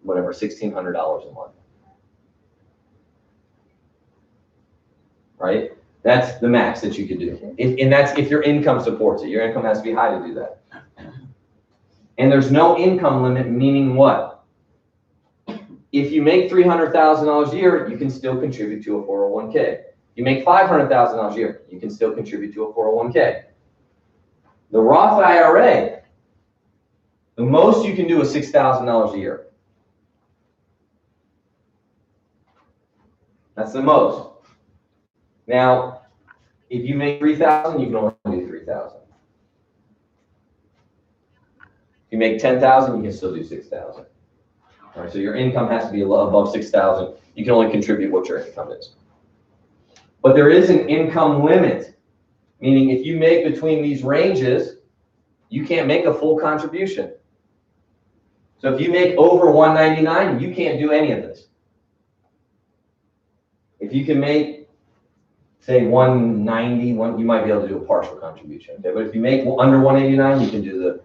whatever, $1,600 a month. Right? That's the max that you could do. And that's if your income supports it. Your income has to be high to do that. And there's no income limit, meaning what? If you make $300,000 a year, you can still contribute to a 401k. You make $500,000 a year, you can still contribute to a 401k. The Roth IRA, the most you can do is $6,000 a year. That's the most. Now, if you make $3,000, you can only do $3,000. If you make $10,000, you can still do $6,000. All right, so your income has to be above $6,000. You can only contribute what your income is. But there is an income limit, meaning if you make between these ranges, you can't make a full contribution. So if you make over $199, you can't do any of this. If you can make, say, $190, you might be able to do a partial contribution. Okay? But if you make under $189, you can do the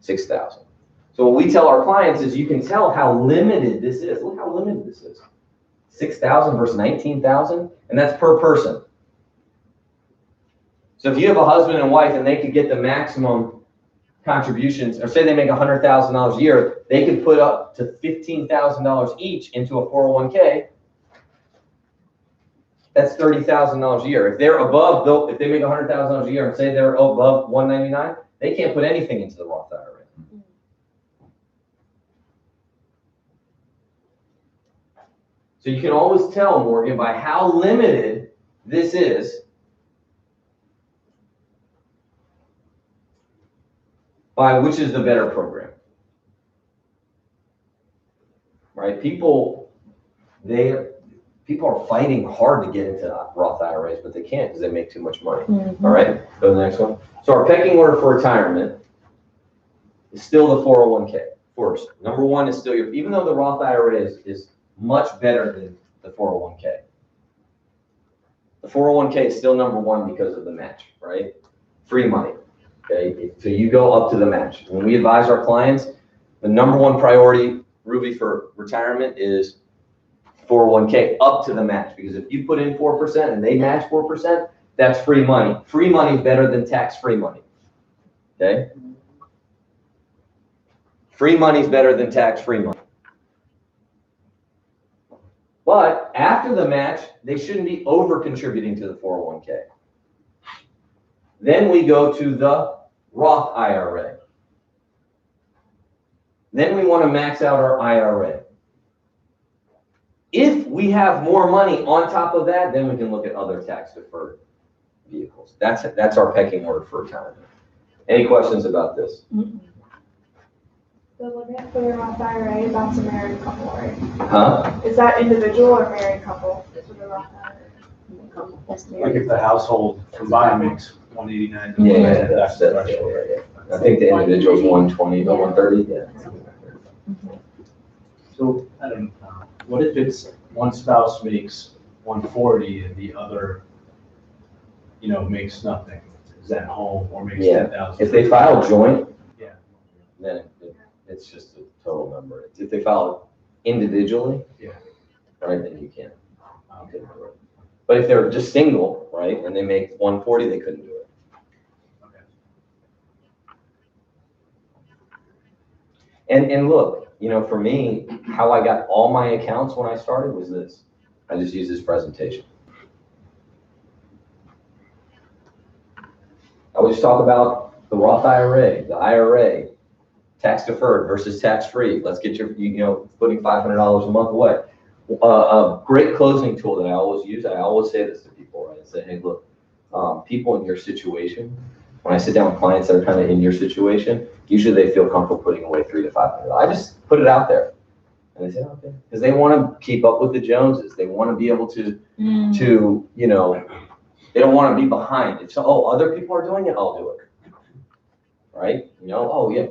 $6,000. So what we tell our clients is you can tell how limited this is. Look how limited this is. 6,000 versus 19,000, and that's per person. So if you have a husband and wife and they could get the maximum contributions, or say they make $100,000 a year, they could put up to $15,000 each into a 401k, that's $30,000 a year. If they're above, though, if they make $100,000 a year and say they're above 199, they can't put anything into the Roth IRA. So you can always tell, Morgan, by how limited this is, by which is the better program. Right? People are fighting hard to get into Roth IRAs, but they can't because they make too much money. All right, go to the next one. So our pecking order for retirement is still the 401k first. Number one is still your, even though the Roth IRA is much better than the 401k. The 401k is still number one because of the match, right? Free money, okay? So you go up to the match. When we advise our clients, the number one priority, Ruby, for retirement is 401k up to the match, because if you put in 4% and they match 4%, that's free money. Free money is better than tax-free money, okay? Free money is better than tax-free money. But after the match, they shouldn't be over-contributing to the 401k. Then we go to the Roth IRA. Then we want to max out our IRA. If we have more money on top of that, then we can look at other tax-deferred vehicles. That's our pecking order for retirement. Any questions about this? So looking at for the Roth IRA, that's a married couple, right? Huh? Is that individual or married couple for the Roth IRA? Like if the household combined makes 189. Yeah, that's that's the threshold. I think the individual's 120 or 130. Yeah. So I don't know. What if it's one spouse makes 140 and the other, makes nothing? Is that home or makes 10,000? If they file joint, Yeah. then it's just a total number. If they file individually, Yeah. right, then you can't. You couldn't do it. But if they're just single, right, and they make 140, they couldn't do it. Okay. And look, for me, how I got all my accounts when I started was this. I just used this presentation. I always talk about the Roth IRA, the IRA, tax deferred versus tax free. Let's get your, putting $500 a month away. A great closing tool that I always use, I always say this to people, right? I say, hey, look, people in your situation, when I sit down with clients that are kind of in your situation, usually they feel comfortable putting away $300 to $500. I just put it out there. And they say, okay, because they want to keep up with the Joneses. They want to be able to, they don't want to be behind. It's, other people are doing it, I'll do it. Right?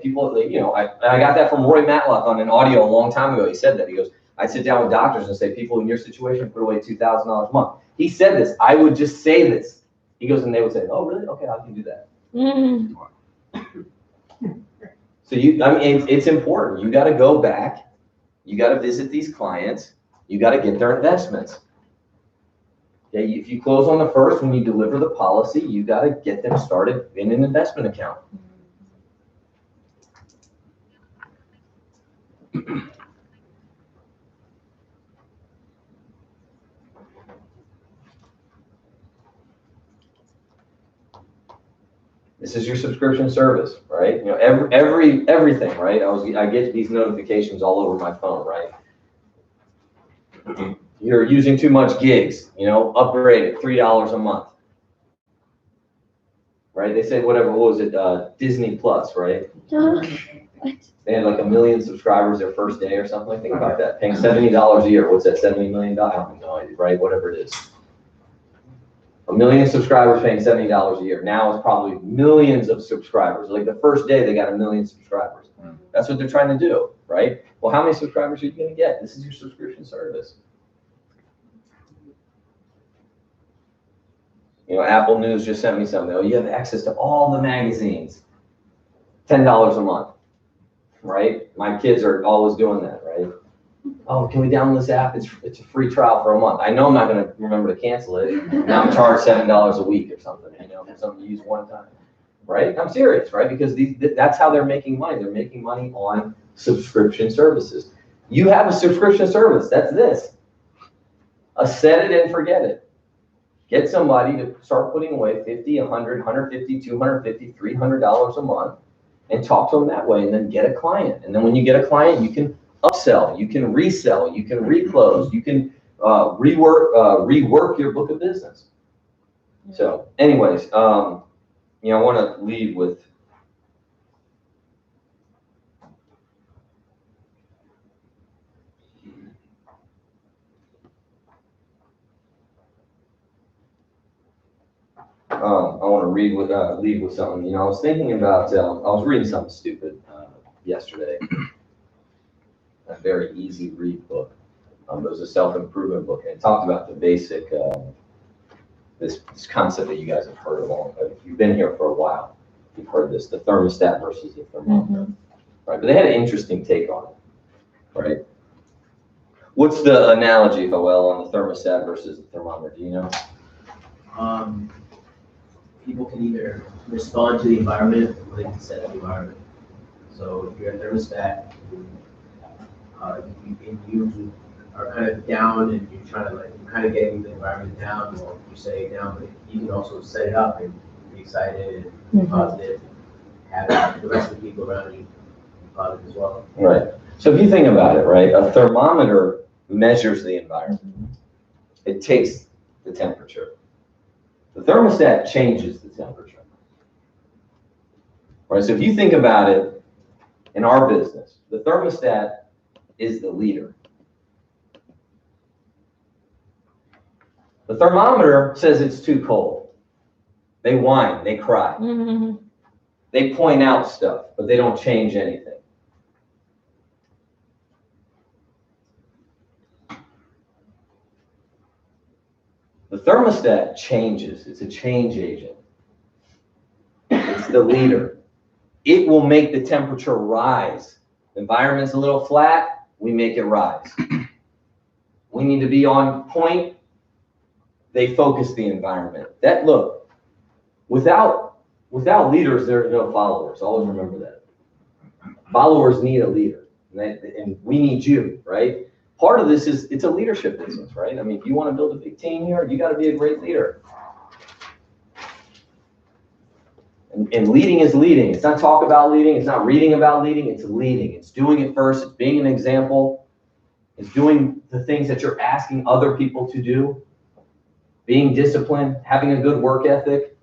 People, I got that from Roy Matlock on an audio a long time ago. He said that. He goes, I sit down with doctors and say, people in your situation put away $2,000 a month. He said this. I would just say this. He goes, and they would say, oh, really? Okay, I can do that. So it's important. You got to go back. You got to visit these clients. You got to get their investments. Okay, if you close on the first, when you deliver the policy, you got to get them started in an investment account. This is your subscription service, right? Everything, right? I get these notifications all over my phone, right? You're using too much gigs, upgrade it, $3 a month, right? They say what was it, Disney Plus, right? They had like 1 million subscribers their first day or something. Think about that, paying $70 a year. What's that, $70 million? I have no idea, right? Whatever it is. 1 million subscribers paying $70 a year. Now it's probably millions of subscribers. Like the first day they got 1 million subscribers. That's what they're trying to do, right? Well, how many subscribers are you going to get? This is your subscription service. Apple News just sent me something. Oh, you have access to all the magazines. $10 a month, right? My kids are always doing that, right? Oh, can we download this app? It's a free trial for a month. I know I'm not going to remember to cancel it. Now I'm charged $7 a week or something, for something you use one time, right? I'm serious, right? Because that's how they're making money. They're making money on subscription services. You have a subscription service. That's this. A set it and forget it. Get somebody to start putting away $50, $100, $150, $250, $300 a month and talk to them that way, and then get a client. And then when you get a client, you can upsell, you can resell, you can reclose, you can rework your book of business. So anyways, you know, I want to leave with I want to leave with something. You know, I was thinking about, I was reading something stupid yesterday. A very easy read book. It was a self-improvement book, and it talked about the basic, this concept that you guys have heard along. If you've been here for a while, you've heard this: the thermostat versus the thermometer, right? But they had an interesting take on it, right? What's the analogy, Joel, on the thermostat versus the thermometer? Do you know? People can either respond to the environment or they can set the environment. So if you're a thermostat, you are kind of down and you're trying to you're kind of getting the environment down, or you say down, but you can also set it up and be excited and positive, have the rest of the people around you be positive as well. Right. So if you think about it, right, a thermometer measures the environment. It takes the temperature. The thermostat changes the temperature. Right? So if you think about it, in our business, the thermostat is the leader. The thermometer says it's too cold. They whine, they cry. They point out stuff, but they don't change anything. The thermostat changes. It's a change agent. It's the leader. It will make the temperature rise. The environment's a little flat, we make it rise. We need to be on point. They focus the environment. Look, without leaders, there's no followers. Always remember that. Followers need a leader, and we need you, right? Part of this is, it's a leadership business, right? I mean, if you want to build a big team here, you got to be a great leader. And leading is leading. It's not talk about leading. It's not reading about leading. It's leading. It's doing it first. It's being an example. It's doing the things that you're asking other people to do. Being disciplined, having a good work ethic.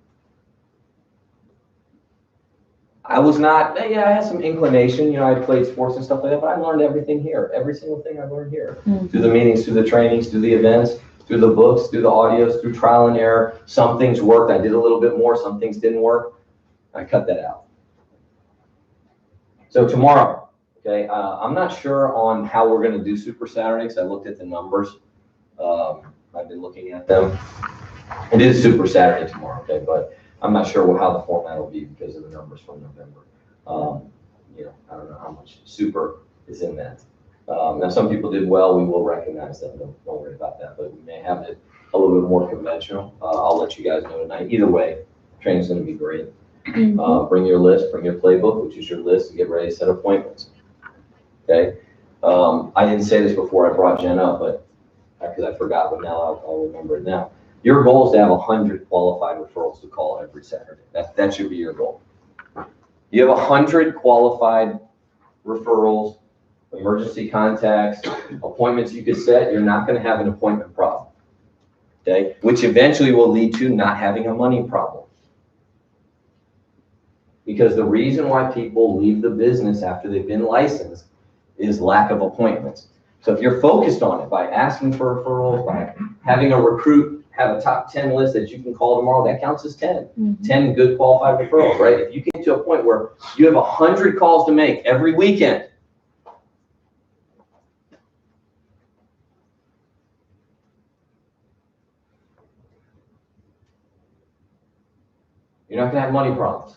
I had some inclination, you know, I played sports and stuff like that, but I learned everything here. Every single thing I learned here. Through the meetings, through the trainings, through the events, through the books, through the audios, through trial and error. Some things worked. I did a little bit more. Some things didn't work. I cut that out. So tomorrow, okay, I'm not sure on how we're going to do Super Saturdays. I looked at the numbers. I've been looking at them. It is Super Saturday tomorrow, okay, but I'm not sure how the format will be because of the numbers from November. You know, I don't know how much super is in that. Now, some people did well. We will recognize them. Don't worry about that. But we may have it a little bit more conventional. I'll let you guys know tonight. Either way, training's going to be great. Bring your list, bring your playbook, which is your list, and get ready to set appointments. Okay. I didn't say this before I brought Jen up, but because I forgot, but now I'll remember it now. Your goal is to have 100 qualified referrals to call every Saturday. That should be your goal. You have 100 qualified referrals, emergency contacts, appointments you could set. You're not going to have an appointment problem. Okay, which eventually will lead to not having a money problem. Because the reason why people leave the business after they've been licensed is lack of appointments. So if you're focused on it by asking for referrals, by having a recruit have a top 10 list that you can call tomorrow, that counts as 10. 10 good qualified referrals, right? If you get to a point where you have 100 calls to make every weekend, you're not gonna have money problems.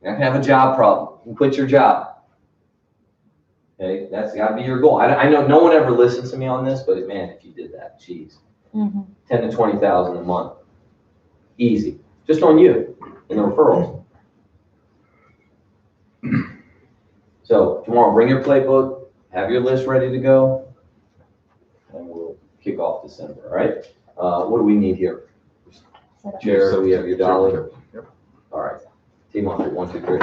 You're not gonna have a job problem. You can quit your job. Okay, that's gotta be your goal. I know no one ever listens to me on this, but man, if you did that, geez. 10 to 20,000 a month. Easy. Just on you in the referrals. So tomorrow, bring your playbook, have your list ready to go, and we'll kick off December, all right? What do we need here? Jared, so we have your dolly. Yep. All right. Team on three. 1, 2, 3.